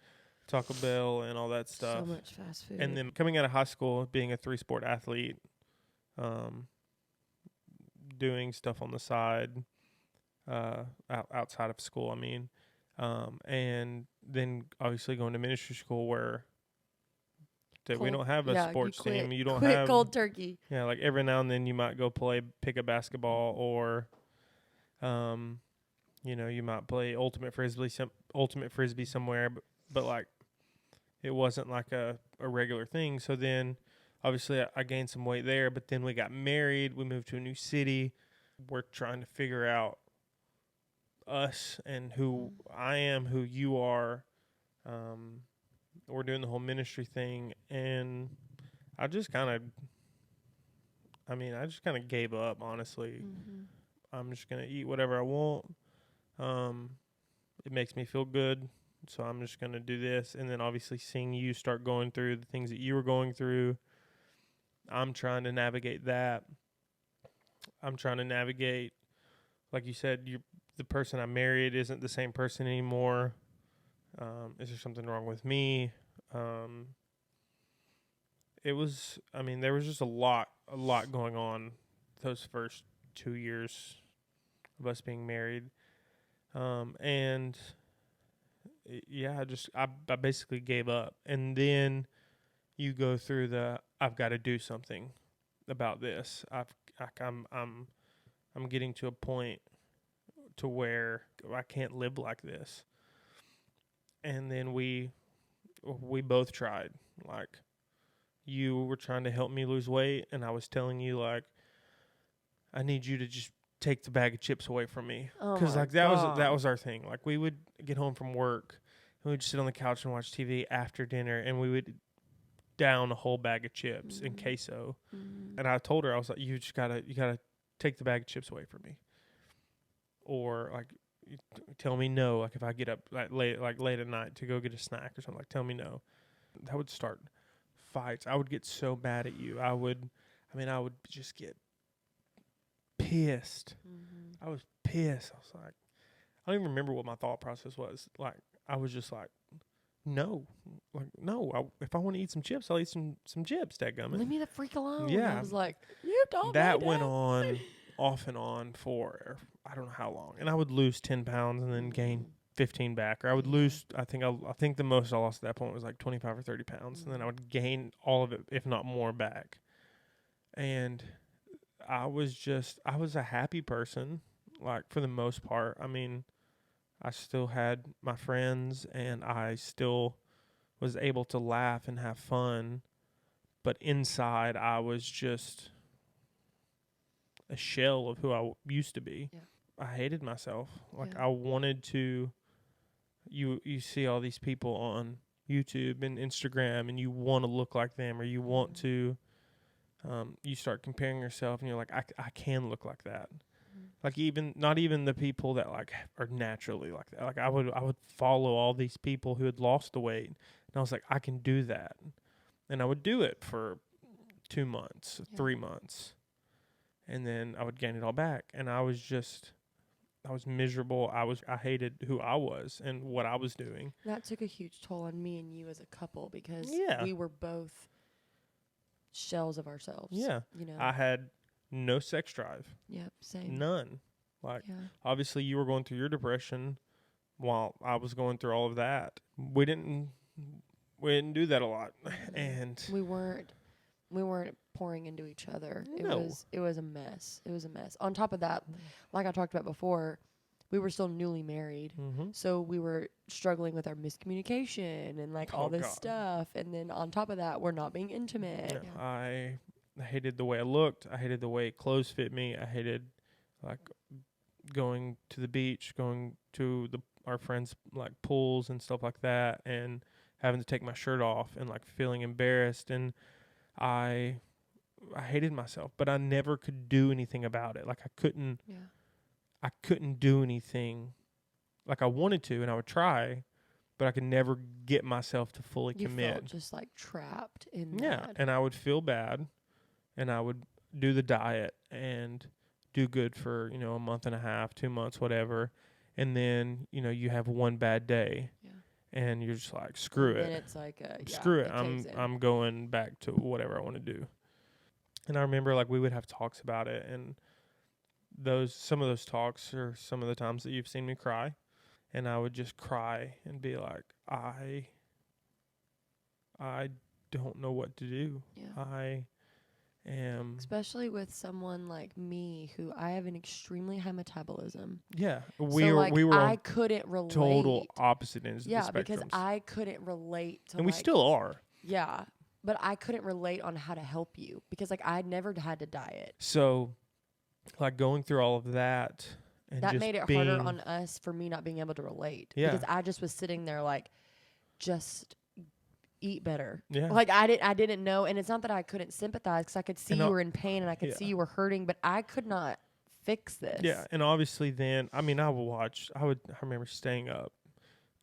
Taco Bell and all that stuff. So much fast food. And then coming out of high school, being a 3-sport athlete, doing stuff on the side, outside of school, I mean. And then obviously going to ministry school where we don't have a sports team. You don't quit have cold turkey. Yeah, like every now and then you might go pick a basketball, or, you might play ultimate frisbee somewhere, but like it wasn't like a regular thing. So then, obviously, I gained some weight there. But then we got married. We moved to a new city. We're trying to figure out us and who I am, who you are. We're doing the whole ministry thing, and I just kind of gave up, honestly. Mm-hmm. I'm just going to eat whatever I want. It makes me feel good, so I'm just going to do this. And then obviously seeing you start going through the things that you were going through, I'm trying to navigate that. I'm trying to navigate, like you said, the person I married isn't the same person anymore. Is there something wrong with me? There was just a lot going on those first 2 years of us being married. And yeah, I basically gave up. And then you go through I've got to do something about this. I'm getting to a point to where I can't live like this. And then we both tried. Like, you were trying to help me lose weight, and I was telling you, like, I need you to just take the bag of chips away from me. Because that was our thing. Like, we would get home from work, and we'd sit on the couch and watch TV after dinner, and we would down a whole bag of chips and queso. And I told her, I was like, you gotta take the bag of chips away from me. Or, like, tell me no. Like, if I get up late at night to go get a snack or something, like, tell me no. That would start fights. I would get so mad at you. I would just get pissed. I was pissed. I was like, I don't even remember what my thought process was. Like, I was just like, no. Like, no. If I want to eat some chips, I'll eat some chips, dadgummit. Leave me the freak alone. Yeah. I was like, you don't. That went on off and on for I don't know how long. And I would lose 10 pounds and then gain 15 back. Or I would lose, I think the most I lost at that point was like 25 or 30 pounds. And then I would gain all of it, if not more, back. And I was a happy person, like, for the most part. I mean, I still had my friends, and I still was able to laugh and have fun. But inside, I was just a shell of who I used to be. Yeah. I hated myself. Like, I wanted to. You see all these people on YouTube and Instagram, and you want to look like them, or you want to. You start comparing yourself, and you're like, I can look like that. Like, not even the people that, like, are naturally like that. Like, I would follow all these people who had lost the weight, and I was like, I can do that, and I would do it for 2 months, 3 months, and then I would gain it all back, and I was miserable. I hated who I was and what I was doing. That took a huge toll on me and you as a couple, because we were both shells of ourselves. Yeah. You know, I had no sex drive. Yep. Same. None. Like, obviously you were going through your depression while I was going through all of that. We didn't do that a lot. And we weren't pouring into each other. No. It was a mess. It was a mess. On top of that, like I talked about before, we were still newly married. So we were struggling with our miscommunication and all this stuff. And then on top of that, we're not being intimate. Yeah. I hated the way I looked. I hated the way clothes fit me. I hated, like, going to the beach, going to our friends' like pools and stuff like that, and having to take my shirt off and like feeling embarrassed. And I hated myself, but I never could do anything about it. Like, I couldn't do anything. Like, I wanted to, and I would try, but I could never get myself to fully commit. You felt just like trapped in that. And I would feel bad, and I would do the diet and do good for, a month and a half, 2 months, whatever. And then, you have one bad day and you're just like, screw And it. then it's like, Screw it. it caves in. I'm going back to whatever I want to do. And I remember like we would have talks about it, and some of those talks are some of the times that you've seen me cry. And I would just cry and be like, I don't know what to do. Yeah. I am. Especially with someone like me, who I have an extremely high metabolism. Yeah, So we were I couldn't relate. total opposite ends of the spectrums. Because I couldn't relate to. And we still are. Yeah, but I couldn't relate on how to help you because like I'd never had to diet. So, like going through all of that. And that just made it harder on us for me not being able to relate. Yeah. Because I just was sitting there like, just eat better. Yeah. Like I didn't know. And it's not that I couldn't sympathize because I could see you were in pain and I could see you were hurting, but I could not fix this. Yeah. And obviously then, I remember staying up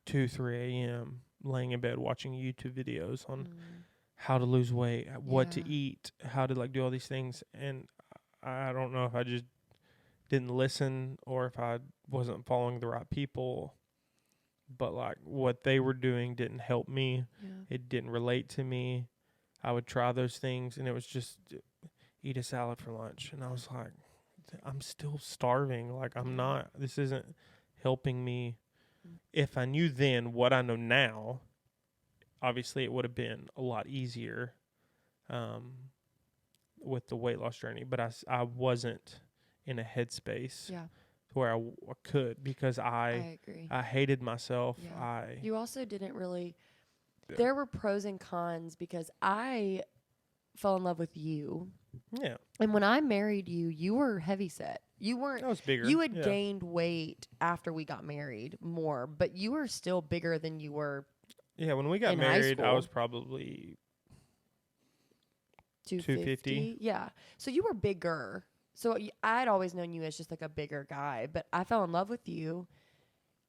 2, 3 a.m., laying in bed watching YouTube videos on how to lose weight, what to eat, how to like do all these things. And I don't know if I just didn't listen or if I wasn't following the right people, but like what they were doing didn't help me. Yeah. It didn't relate to me. I would try those things and it was just eat a salad for lunch. And I was like, I'm still starving. Like this isn't helping me. If I knew then what I know now, obviously it would have been a lot easier with the weight loss journey, but I wasn't in a headspace where I could, because I agree. I hated myself. Yeah. You also didn't really. There were pros and cons because I fell in love with you. Yeah. And when I married you, you were heavy set. You weren't. I was bigger. You had gained weight after we got married more, but you were still bigger than you were. Yeah. When we got married, I was probably 250. Yeah. So you were bigger. So I'd always known you as just like a bigger guy, but I fell in love with you.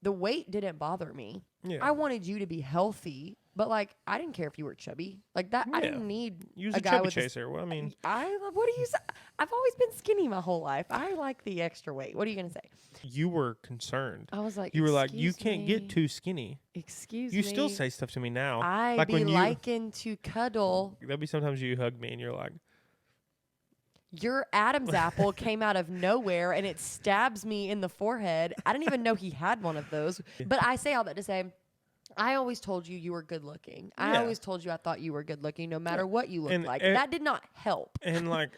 The weight didn't bother me. Yeah. I wanted you to be healthy, but like I didn't care if you were chubby. Like that, I didn't need you was a a guy chubby with chaser. Well, I mean, what do you say? I've always been skinny my whole life. I like the extra weight. What are you gonna say? You were concerned. I was like, you were like, you can't get too skinny. Excuse me. You still say stuff to me now. I like be liking to cuddle. There'll be sometimes you hug me and you're like, your Adam's apple came out of nowhere and it stabs me in the forehead. I didn't even know he had one of those. But I say all that to say, I always told you were good looking. I always told you I thought you were good looking no matter what you looked like. That did not help. And like,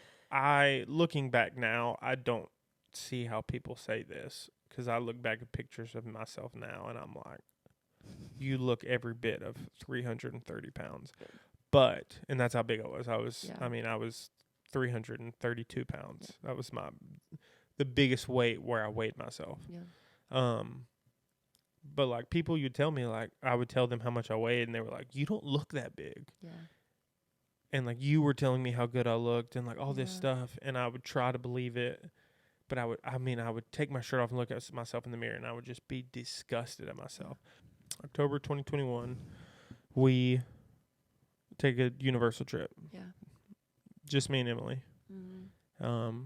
looking back now, I don't see how people say this, because I look back at pictures of myself now and I'm like, you look every bit of 330 pounds. But, and that's how big I was. I was 332 pounds. That was the biggest weight where I weighed myself. Yeah. But like people, you'd tell me, like I would tell them how much I weighed and they were like, you don't look that big. Yeah. And like you were telling me how good I looked and like all this stuff, and I would try to believe it, but I would take my shirt off and look at myself in the mirror and I would just be disgusted at myself. October 2021, we take a Universal trip. Yeah. Just me and Emily. Mm-hmm.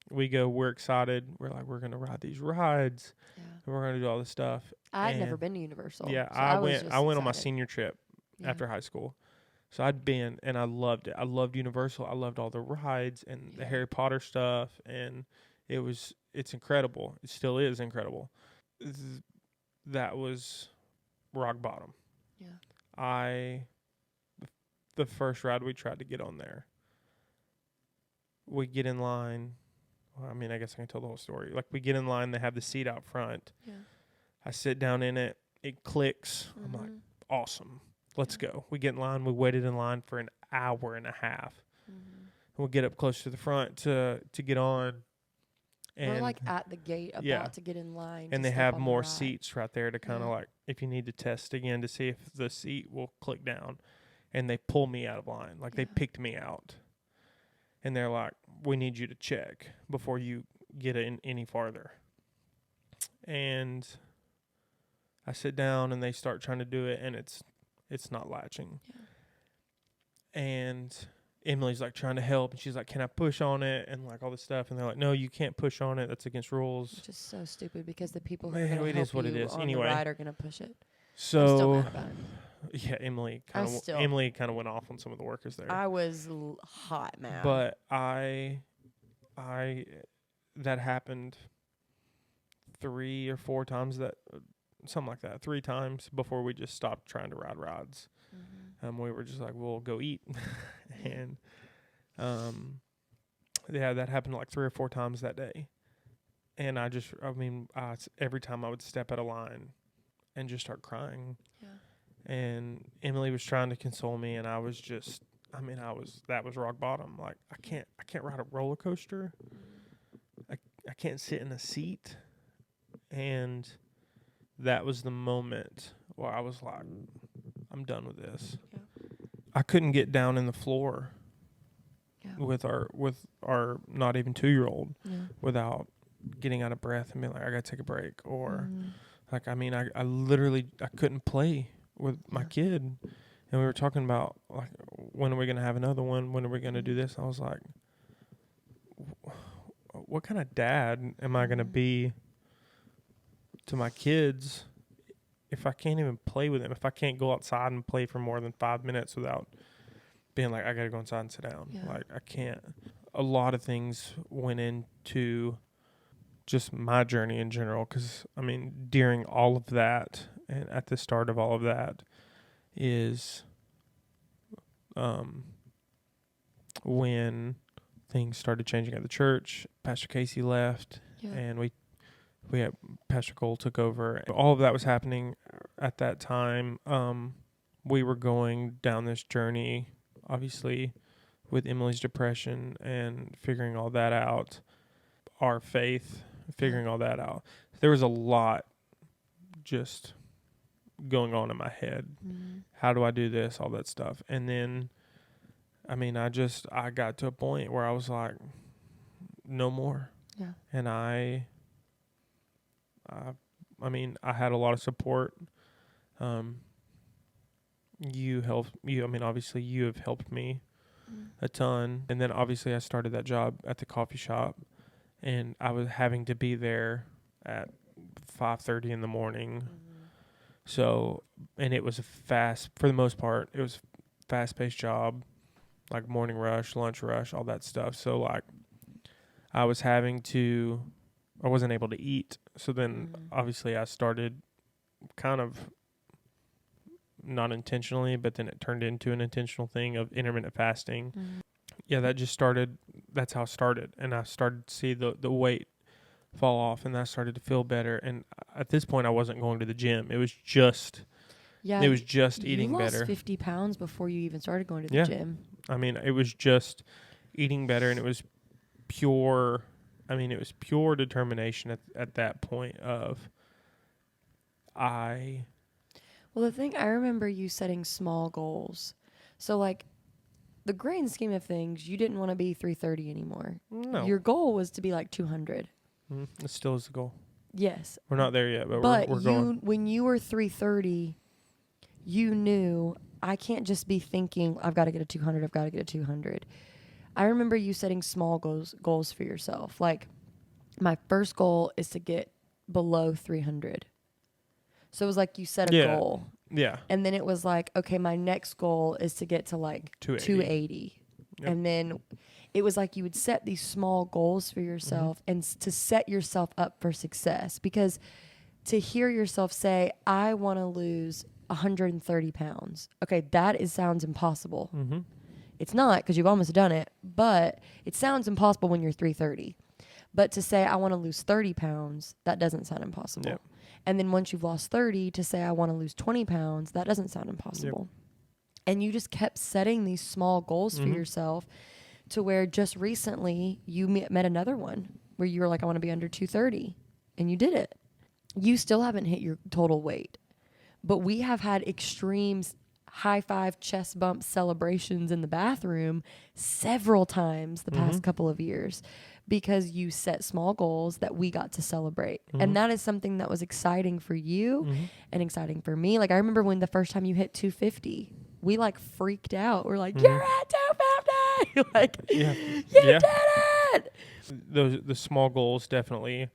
We go, we're excited. We're like, we're going to ride these rides. Yeah. And we're going to do all this stuff. I'd never been to Universal. Yeah. So I went on my senior trip after high school. So I'd been, and I loved it. I loved Universal. I loved all the rides and the Harry Potter stuff. And it's incredible. It still is incredible. That was rock bottom. Yeah. The first ride we tried to get on there, we get in line. Well, I mean, I guess I can tell the whole story. Like, we get in line, they have the seat out front. Yeah. I sit down in it. It clicks. I'm like, awesome. Let's go. We get in line. We waited in line for an hour and a half. And we get up close to the front to get on. And we're like at the gate about to get in line. And they have more seats right there to kind of like, if you need to test again to see if the seat will click down. And they pull me out of line. Like, they picked me out. And they're like, we need you to check before you get in any farther. And I sit down and they start trying to do it, and it's not latching. Yeah. And Emily's like trying to help, and she's like, "Can I push on it?" And like all this stuff, and they're like, "No, you can't push on it. That's against rules." Which is so stupid because the people who are Man, going to it help is what you it is. on Anyway. the ride are going to push it. So I'm still mad about it. yeah, Emily I'm still- kind of went off on some of the workers there. I was hot mad. But I that happened 3 or 4 times, that something like that, 3 times before we just stopped trying to ride rides. We were just like, we'll go eat. And yeah, that happened like 3 or 4 times that day. And every time I would step out of line and just start crying. Yeah. And Emily was trying to console me, and I was just, that was rock bottom. Like, I can't ride a roller coaster. I can't sit in a seat. And that was the moment where I was like, I'm done with this. Yeah. I couldn't get down in the floor with our not even 2-year-old without getting out of breath and being like, I gotta take a break. Or I literally I couldn't play with my kid. And we were talking about, like, when are we gonna have another one? When are we gonna do this? And I was like, what kind of dad am I gonna be to my kids if I can't even play with them? If I can't go outside and play for more than 5 minutes without being like, I gotta go inside and sit down. Yeah. Like, I can't. A lot of things went into just my journey in general, because during all of that and at the start of all of that is when things started changing at the church. Pastor Casey left, and we had Pastor Cole took over. All of that was happening at that time. We were going down this journey, obviously, with Emily's depression and figuring all that out, our faith, figuring all that out. There was a lot just going on in my head. How do I do this? All that stuff. And then, I got to a point where I was like, no more. Yeah. And I had a lot of support. Obviously you have helped me a ton. And then obviously I started that job at the coffee shop, and I was having to be there at 5:30 in the morning. So, and it was for the most part, it was fast-paced job, like morning rush, lunch rush, all that stuff. So, like, I wasn't able to eat. So then, obviously, I started kind of not intentionally, but then it turned into an intentional thing of intermittent fasting. Yeah, that's how it started. And I started to see the weight fall off, and I started to feel better. And at this point, I wasn't going to the gym. It was just eating better. You lost 50 pounds before you even started going to the gym. It was just eating better, and it was pure determination at that point of Well, the thing, I remember you setting small goals. So, like, the grand scheme of things, you didn't want to be 330 anymore. No. Your goal was to be like 200. It still is the goal. Yes. We're not there yet, but we're going. When you were 330, you knew, I can't just be thinking, I've got to get a 200, I've got to get a 200. I remember you setting small goals for yourself. Like, my first goal is to get below 300. So it was like you set a goal. Yeah. And then it was like, okay, my next goal is to get to like 280. Yep. And then it was like you would set these small goals for yourself and to set yourself up for success. Because to hear yourself say, I want to lose 130 pounds. Okay, sounds impossible. It's not, because you've almost done it, but it sounds impossible when you're 330. But to say, I want to lose 30 pounds, that doesn't sound impossible. Yep. And then once you've lost 30, to say, I want to lose 20 pounds, that doesn't sound impossible. Yep. And you just kept setting these small goals for yourself, to where just recently you met another one where you were like, I want to be under 230. And you did it. You still haven't hit your total weight. But we have had extreme high five, chest bump celebrations in the bathroom several times the past couple of years, because you set small goals that we got to celebrate. And that is something that was exciting for you and exciting for me. Like, I remember when the first time you hit 250, we like freaked out. We're like, you're at like, Yeah. you Yeah. did it. The small goals definitely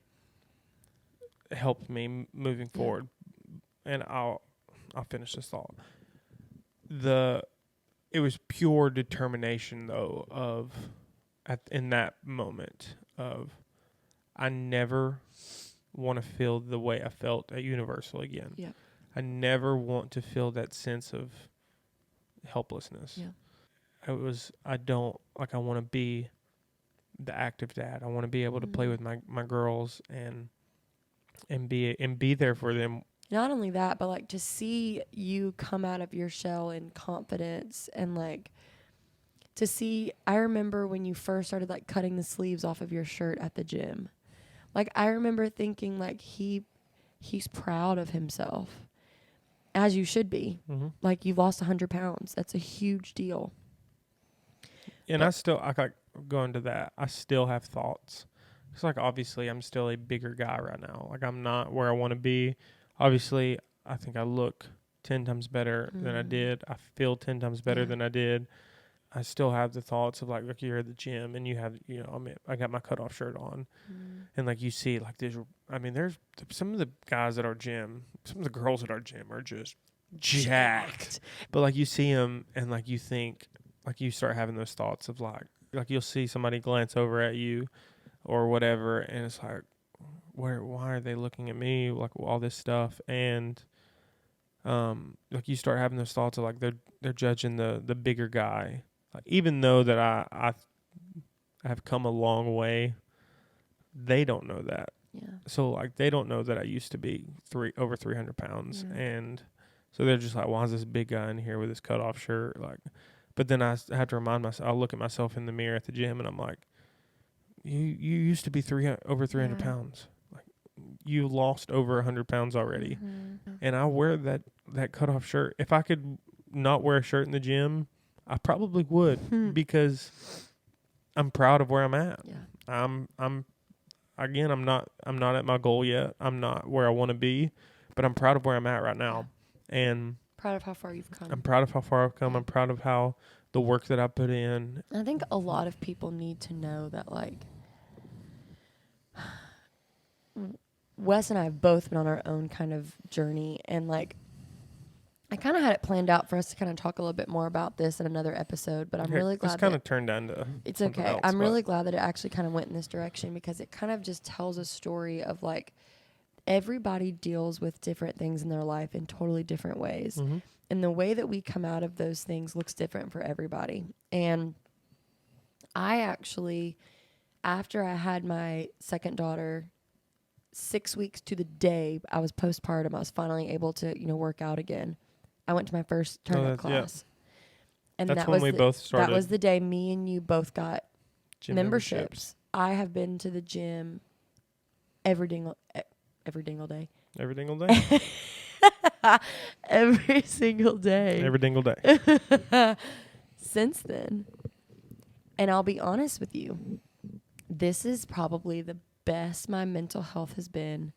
helped me moving Yeah. forward. And I'll finish this thought. It was pure determination though in that moment of I never want to feel the way I felt at Universal again. Yeah. I never want to feel that sense of helplessness. Yeah. I want to be the active dad. I want to be able to play with my girls and be there for them. Not only that, but like to see you come out of your shell in confidence and like to see, I remember when you first started like cutting the sleeves off of your shirt at the gym. Like I remember thinking like he's proud of himself, as you should be. Mm-hmm. Like you've lost 100 pounds. That's a huge deal. And I got going to that. I still have thoughts. It's like obviously I'm still a bigger guy right now. Like I'm not where I want to be. Obviously, I think I look 10 times better than I did. I feel 10 times better than I did. I still have the thoughts of like, look, you're at the gym and you have, I got my cutoff shirt on, and like you see, like there's some of the guys at our gym, some of the girls at our gym are just jacked. But like you see them and like you think, like you start having those thoughts of like you'll see somebody glance over at you or whatever, and it's like, why are they looking at me, like all this stuff, and like you start having those thoughts of like they're judging the bigger guy, like even though that I have come a long way, they don't know that. Yeah. So like they don't know that I used to be over 300 pounds, and so they're just like, why is this big guy in here with his cutoff shirt, like. But then I have to remind myself. I look at myself in the mirror at the gym, and I'm like, you used to be over 300 pounds. Like you lost over 100 pounds already, and I wear that cutoff shirt. If I could not wear a shirt in the gym, I probably would because I'm proud of where I'm at. Yeah. I'm not at my goal yet. I'm not where I want to be, but I'm proud of where I'm at right now, and proud of how far you've come. I'm proud of how far I've come. I'm proud of how the work that I put in. I think a lot of people need to know that, like, Wes and I have both been on our own kind of journey, and like, I kind of had it planned out for us to kind of talk a little bit more about this in another episode, but I'm really glad it's kind of turned into it's okay. Else, I'm really glad that it actually kind of went in this direction because it kind of just tells a story of like everybody deals with different things in their life in totally different ways. And the way that we come out of those things looks different for everybody. And I actually, after I had my second daughter, 6 weeks to the day I was postpartum, I was finally able to, work out again. I went to my first turn-up class. And that's when we both started. That was the day me and you both got gym memberships. I have been to the gym every dingle day. Every dingle day. Every single day. Every dingle day. Since then. And I'll be honest with you. This is probably the best my mental health has been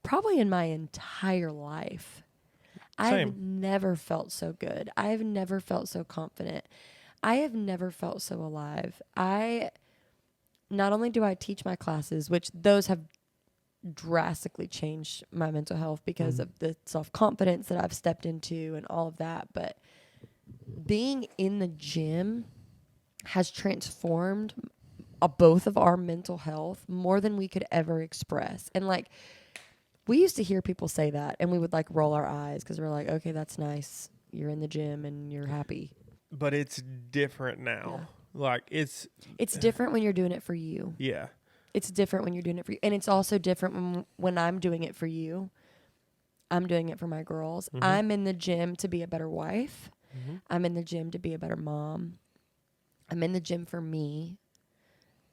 probably in my entire life. Same. I've never felt so good. I've never felt so confident. I have never felt so alive. Not only do I teach my classes, which those have drastically changed my mental health because of the self-confidence that I've stepped into and all of that, but being in the gym has transformed both of our mental health more than we could ever express. And like, we used to hear people say that and we would like roll our eyes because we're like, okay, that's nice. You're in the gym and you're happy. But it's different now. Yeah. Like it's different when you're doing it for you. Yeah. It's different when you're doing it for you. And it's also different when I'm doing it for you. I'm doing it for my girls. I'm in the gym to be a better wife. I'm in the gym to be a better mom. I'm in the gym for me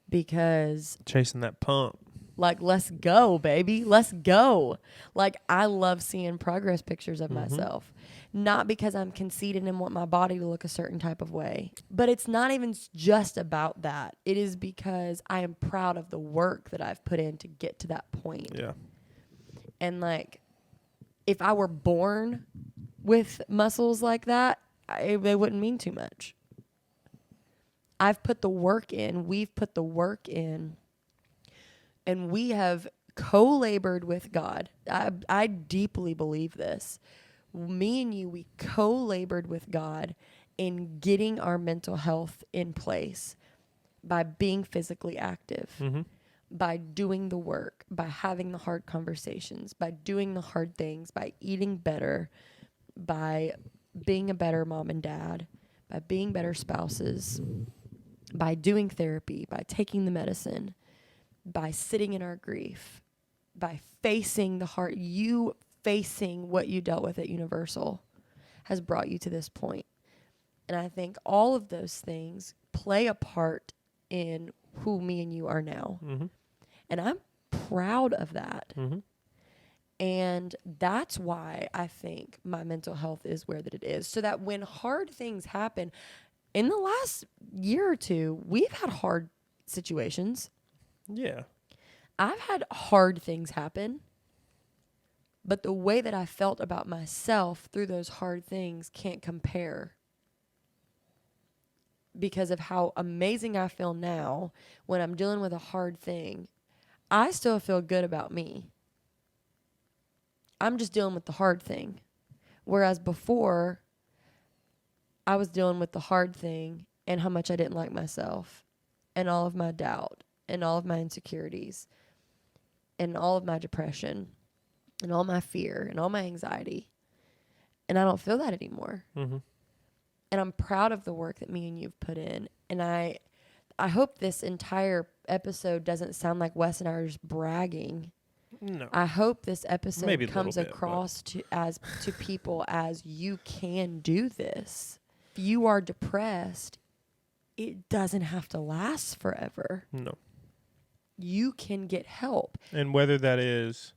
because chasing that pump. Like, let's go, baby. Let's go. Like, I love seeing progress pictures of myself. Not because I'm conceited and want my body to look a certain type of way. But it's not even just about that. It is because I am proud of the work that I've put in to get to that point. Yeah. And, like, if I were born with muscles like that, they wouldn't mean too much. I've put the work in. We've put the work in. And we have co-labored with God. I deeply believe this. Me and you, we co-labored with God in getting our mental health in place by being physically active, Mm-hmm. by doing the work, by having the hard conversations, by doing the hard things, by eating better, by being a better mom and dad, by being better spouses, by doing therapy, by taking the medicine, by sitting in our grief, by facing the heart. You facing what you dealt with at Universal has brought you to this point. And I think all of those things play a part in who me and you are now. Mm-hmm. And I'm proud of that. Mm-hmm. And that's why I think my mental health is where that it is. So that when hard things happen, in the last year or two, we've had hard situations. Yeah. I've had hard things happen. But the way that I felt about myself through those hard things can't compare, because of how amazing I feel now when I'm dealing with a hard thing. I still feel good about me. I'm just dealing with the hard thing. Whereas before, I was dealing with the hard thing and how much I didn't like myself and all of my doubt and all of my insecurities and all of my depression and all my fear and all my anxiety. And I don't feel that anymore. Mm-hmm. And I'm proud of the work that me and you've put in. And I hope this entire episode doesn't sound like Wes and I are just bragging. No. I hope this episode Maybe a comes little bit, across to people as you can do this. If you are depressed, it doesn't have to last forever. No. You can get help. And whether that is,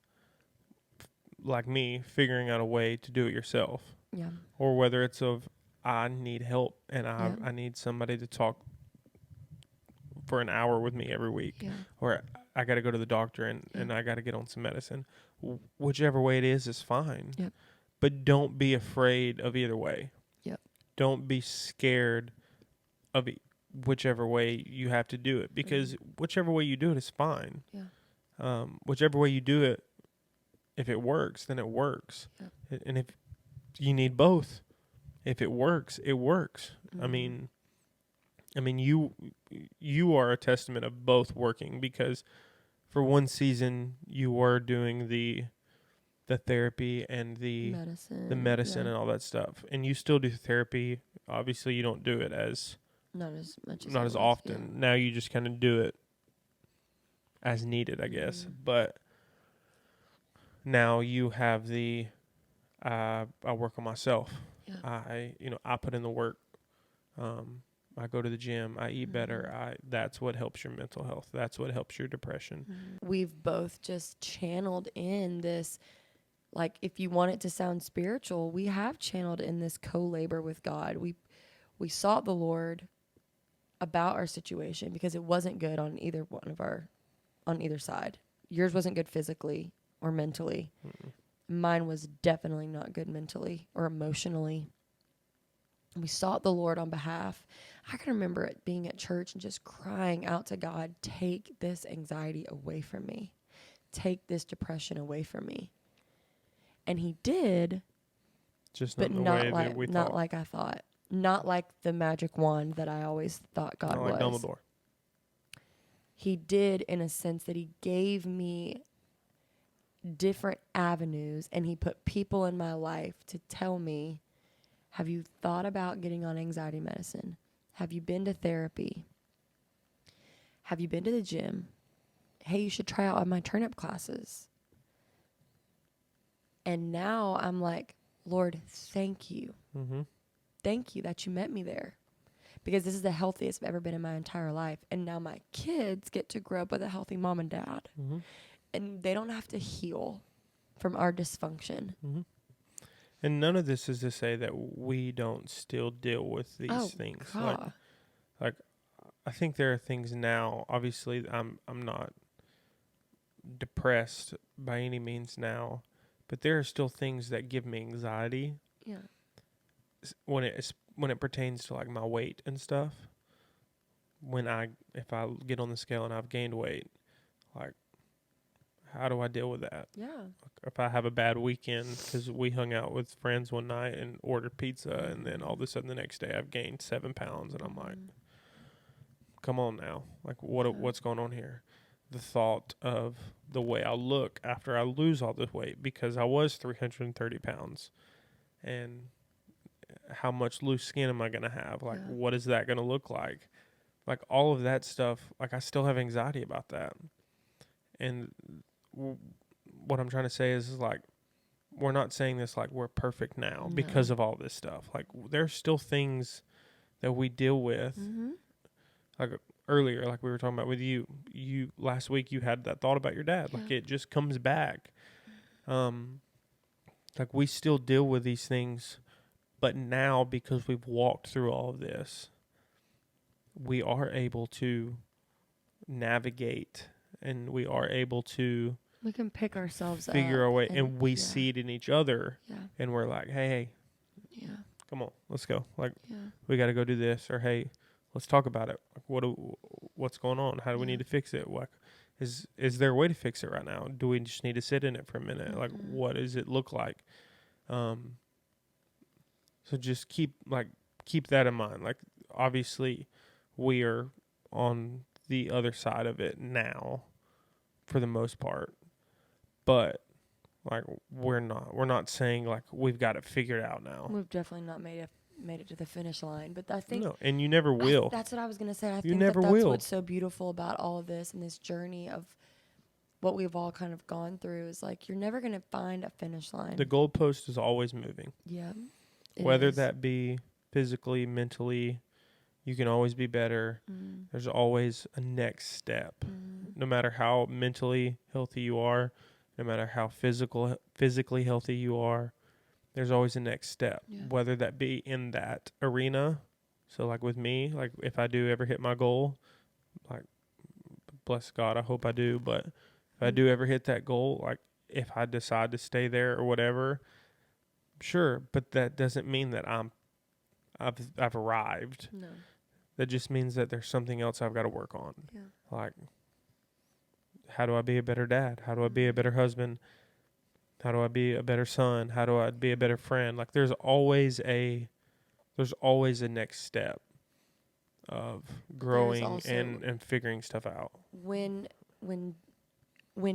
like me, figuring out a way to do it yourself, Yeah. or whether it's of, I need help and Yeah. I need somebody to talk for an hour with me every week, Yeah. or I got to go to the doctor and I got to get on some medicine. Whichever way it is fine. Yep. But don't be afraid of either way. Yep. Don't be scared of whichever way you have to do it, because whichever way you do it is fine. Yeah. Whichever way you do it, if it works, then it works. Yeah. And if you need both, if it works, it works. Mm-hmm. I mean, you are a testament of both working, because for one season you were doing the therapy and the medicine yeah. and all that stuff, and you still do therapy. Obviously, you don't do it Not as much as not as often. Yeah. Now you just kind of do it as needed, I guess. Mm-hmm. But now you have the I work on myself. Yeah. I put in the work. I go to the gym. I eat better. That's what helps your mental health. That's what helps your depression. Mm-hmm. We've both just channeled in this, like, if you want it to sound spiritual, we have channeled in this co-labor with God. We sought the Lord about our situation because it wasn't good on either side. Yours wasn't good physically or mentally. Mm-mm. Mine was definitely not good mentally or emotionally. We sought the Lord on behalf. I can remember it being at church and just crying out to God, take this anxiety away from me. Take this depression away from me. And he did, just but not like I thought. Not like the magic wand that I always thought God was. Not like Dumbledore. He did, in a sense that he gave me different avenues, and he put people in my life to tell me, have you thought about getting on anxiety medicine? Have you been to therapy? Have you been to the gym? Hey, you should try out my turn-up classes. And now I'm like, Lord, thank you. Mm-hmm. Thank you that you met me there. Because this is the healthiest I've ever been in my entire life. And now my kids get to grow up with a healthy mom and dad. Mm-hmm. And they don't have to heal from our dysfunction. Mm-hmm. And none of this is to say that we don't still deal with these things. God. Like I think there are things now. Obviously, I'm not depressed by any means now, but there are still things that give me anxiety. Yeah. When it pertains to like my weight and stuff. if I get on the scale and I've gained weight, like, how do I deal with that? Yeah. If I have a bad weekend because we hung out with friends one night and ordered pizza, and then all of a sudden the next day I've gained 7 pounds, and I'm like, come on now, like what's going on here? The thought of the way I look after I lose all this weight, because I was 330 pounds, and how much loose skin am I going to have? Like, what is that going to look like? Like, all of that stuff, like, I still have anxiety about that. And what I'm trying to say is like, we're not saying this like we're perfect now because of all this stuff. Like, there's still things that we deal with. Like earlier, like we were talking about with you last week, you had that thought about your dad. Like, it just comes back. Like, we still deal with these things, but now, because we've walked through all of this, we are able to navigate, and we are able to we can pick ourselves up, figure our way, and we see it in each other, and we're like, hey, come on, let's go. Like, we got to go do this, or hey, let's talk about it. Like, what's going on? How do we need to fix it? What is there a way to fix it right now? Do we just need to sit in it for a minute? Like, what does it look like? So just keep that in mind. Like, obviously, we are on the other side of it now, for the most part, but like, we're not saying like we've got it figured out now. We've definitely not made it to the finish line, but I think no, and you never will. That's what I was gonna say. I you think never that's will. what's so beautiful about all of this and this journey of what we've all kind of gone through is like, you're never gonna find a finish line. The goalpost is always moving. Yeah. Whether that be physically, mentally, you can always be better. There's always a next step. No matter how mentally healthy you are, no matter how physically healthy you are, there's always a next step. Whether that be in that arena. So like with me, like if I do ever hit my goal, like, bless God, I hope I do, but if I do ever hit that goal, like if I decide to stay there or whatever, sure, but that doesn't mean that I've arrived. No. That just means that there's something else I've got to work on. Yeah. Like, how do I be a better dad? How do I be a better husband? How do I be a better son? How do I be a better friend? Like, there's always a next step of growing and figuring stuff out. When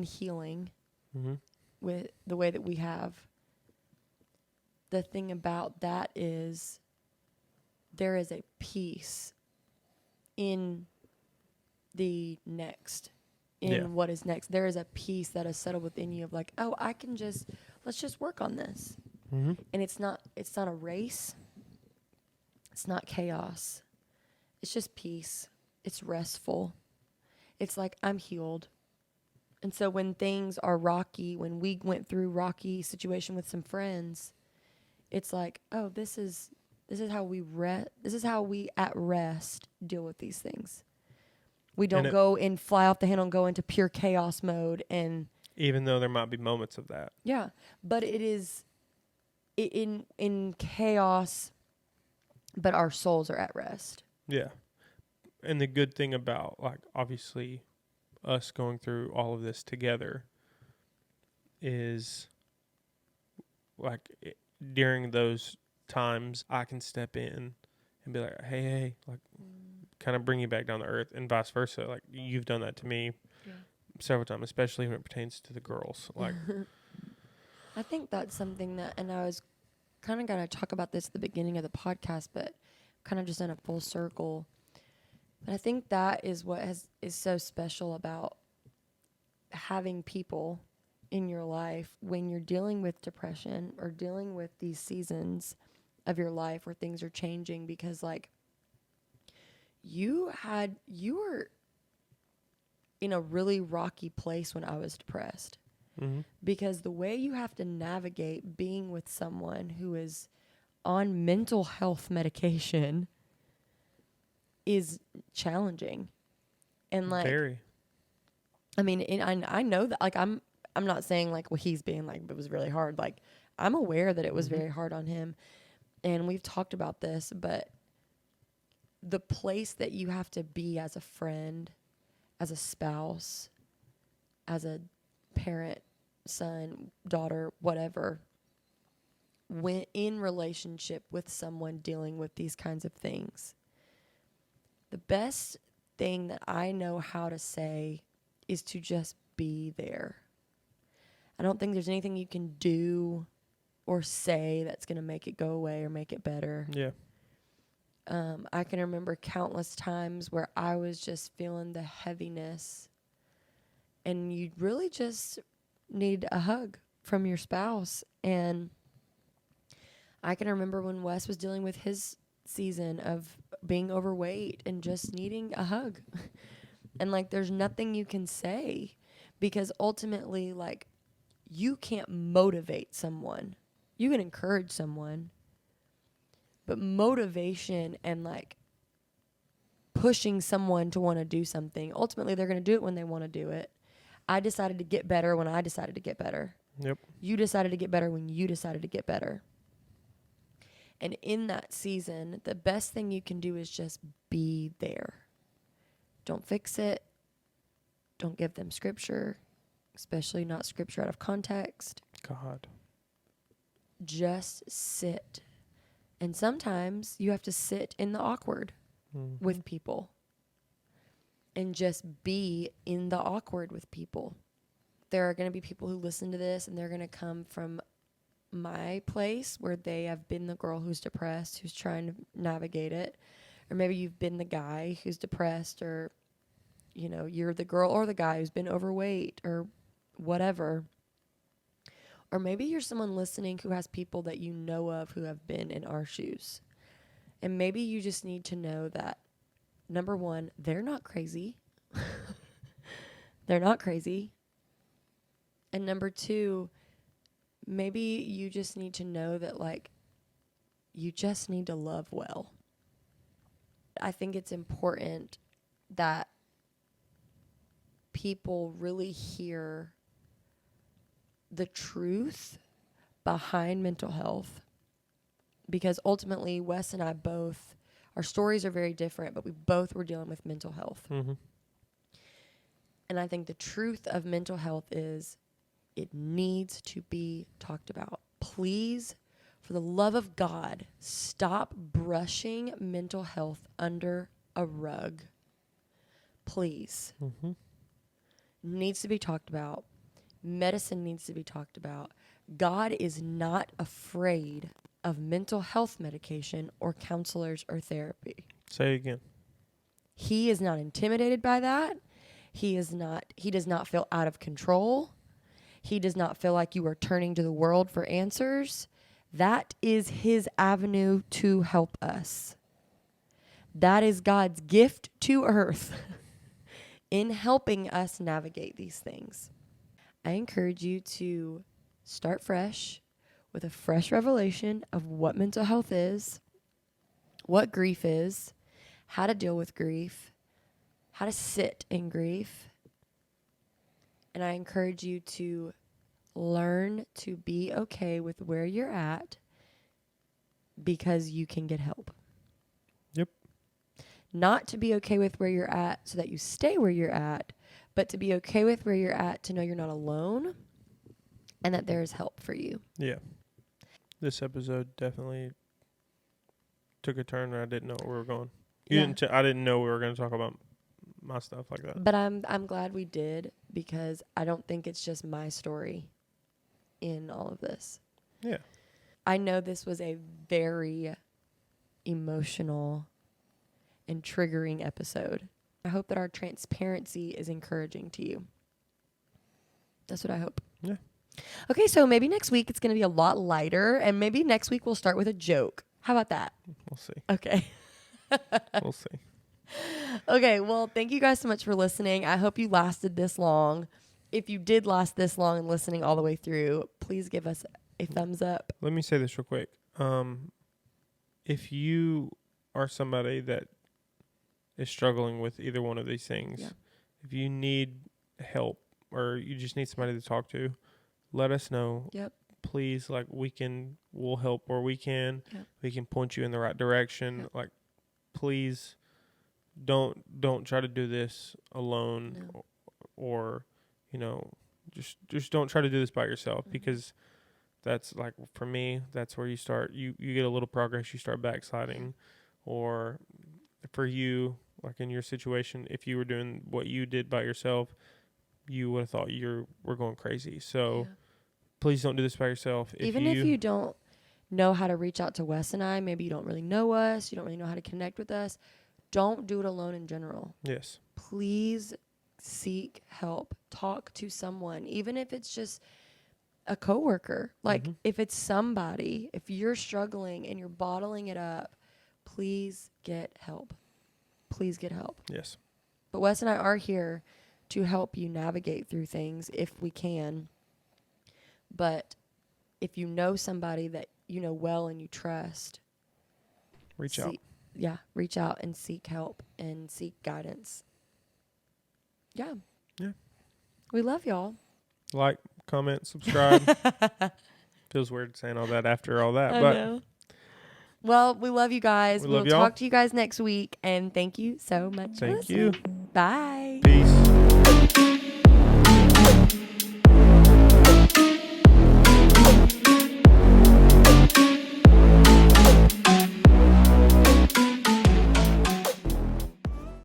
healing with the way that we have, the thing about that is there is a peace in the next, what is next. There is a peace that is settled within you of like, oh, let's just work on this. And it's not a race. It's not chaos. It's just peace. It's restful. It's like, I'm healed. And so when things are rocky, when we went through rocky situation with some friends, it's like, oh, this is how we at rest deal with these things. We don't go and fly off the handle and go into pure chaos mode. And even though there might be moments of that. Yeah. But it is in chaos, but our souls are at rest. Yeah. And the good thing about, like, obviously us going through all of this together is, like, during those times I can step in and be like, hey, like, kind of bring you back down to earth, and vice versa. Like, you've done that to me several times, especially when it pertains to the girls. Like, I think that's something that, and I was kind of going to talk about this at the beginning of the podcast, but kind of just in a full circle. But I think that is what is so special about having people in your life when you're dealing with depression or dealing with these seasons of your life where things are changing, because like you were in a really rocky place when I was depressed. Because the way you have to navigate being with someone who is on mental health medication is challenging. And like, very. I mean, I know that, like, I'm not saying like, well, he's being like, it was really hard. Like, I'm aware that it was very hard on him. And we've talked about this, but the place that you have to be as a friend, as a spouse, as a parent, son, daughter, whatever, when in relationship with someone dealing with these kinds of things. The best thing that I know how to say is to just be there. I don't think there's anything you can do or say that's going to make it go away or make it better. Yeah. I can remember countless times where I was just feeling the heaviness, and you really just need a hug from your spouse. And I can remember when Wes was dealing with his season of being overweight and just needing a hug. And like, there's nothing you can say, because ultimately, like, you can't motivate someone. You can encourage someone, but motivation and like pushing someone to want to do something, ultimately they're going to do it when they want to do it. I decided to get better when I decided to get better. Yep. You decided to get better when you decided to get better. And in that season, the best thing you can do is just be there. Don't fix it. Don't give them scripture, especially not scripture out of context. God. Just sit. And sometimes you have to sit in the awkward with people and just be in the awkward with people. There are going to be people who listen to this, and they're going to come from my place where they have been the girl who's depressed, who's trying to navigate it. Or maybe you've been the guy who's depressed, or, you know, you're the girl or the guy who's been overweight or whatever. Or maybe you're someone listening who has people that you know of who have been in our shoes. And maybe you just need to know that, number one, they're not crazy. They're not crazy. And number two, maybe you just need to know that, like, you just need to love well. I think it's important that people really hear the truth behind mental health, because ultimately Wes and I both, our stories are very different, but we both were dealing with mental health. Mm-hmm. And I think the truth of mental health is it needs to be talked about. Please, for the love of God, stop brushing mental health under a rug. Please. Mm-hmm. Needs to be talked about. Medicine needs to be talked about. God is not afraid of mental health medication or counselors or therapy. Say it again. He is not intimidated by that. He does not feel out of control. He does not feel like you are turning to the world for answers. That is his avenue to help us. That is God's gift to earth in helping us navigate these things. I encourage you to start fresh with a fresh revelation of what mental health is, what grief is, how to deal with grief, how to sit in grief. And I encourage you to learn to be okay with where you're at, because you can get help. Yep. Not to be okay with where you're at so that you stay where you're at, but to be okay with where you're at to know you're not alone and that there is help for you. Yeah. This episode definitely took a turn where I didn't know where we were going. I didn't know we were going to talk about my stuff like that. But I'm glad we did, because I don't think it's just my story in all of this. Yeah. I know this was a very emotional and triggering episode. I hope that our transparency is encouraging to you. That's what I hope. Yeah. Okay, so maybe next week it's going to be a lot lighter, and maybe next week we'll start with a joke. How about that? We'll see. Okay. We'll see. Okay, well, thank you guys so much for listening. I hope you lasted this long. If you did last this long and listening all the way through, please give us a thumbs up. Let me say this real quick. If you are somebody that is struggling with either one of these things, if you need help or you just need somebody to talk to, let us know. Yep. Please, like, we'll help where we can. Yep. We can point you in the right direction. Yep. Like, please don't try to do this alone. No. Or, you know, just don't try to do this by yourself, because that's like, for me, that's where you start, you get a little progress, you start backsliding. Or for you, like in your situation, if you were doing what you did by yourself, you would have thought we're going crazy. So please don't do this by yourself. If you don't know how to reach out to Wes and I, maybe you don't really know us, you don't really know how to connect with us, don't do it alone in general. Yes. Please seek help. Talk to someone, even if it's just a coworker. Like, if it's somebody, if you're struggling and you're bottling it up, please get help. Please get help. Yes. But Wes and I are here to help you navigate through things if we can. But if you know somebody that you know well and you trust, reach out. Yeah, reach out and seek help and seek guidance. Yeah. Yeah. We love y'all. Like, comment, subscribe. Feels weird saying all that after all that. I but know. Well, we love you guys. We love We'll y'all. talk to you guys next week. And thank you so much for Thank you. listening. Bye. Peace.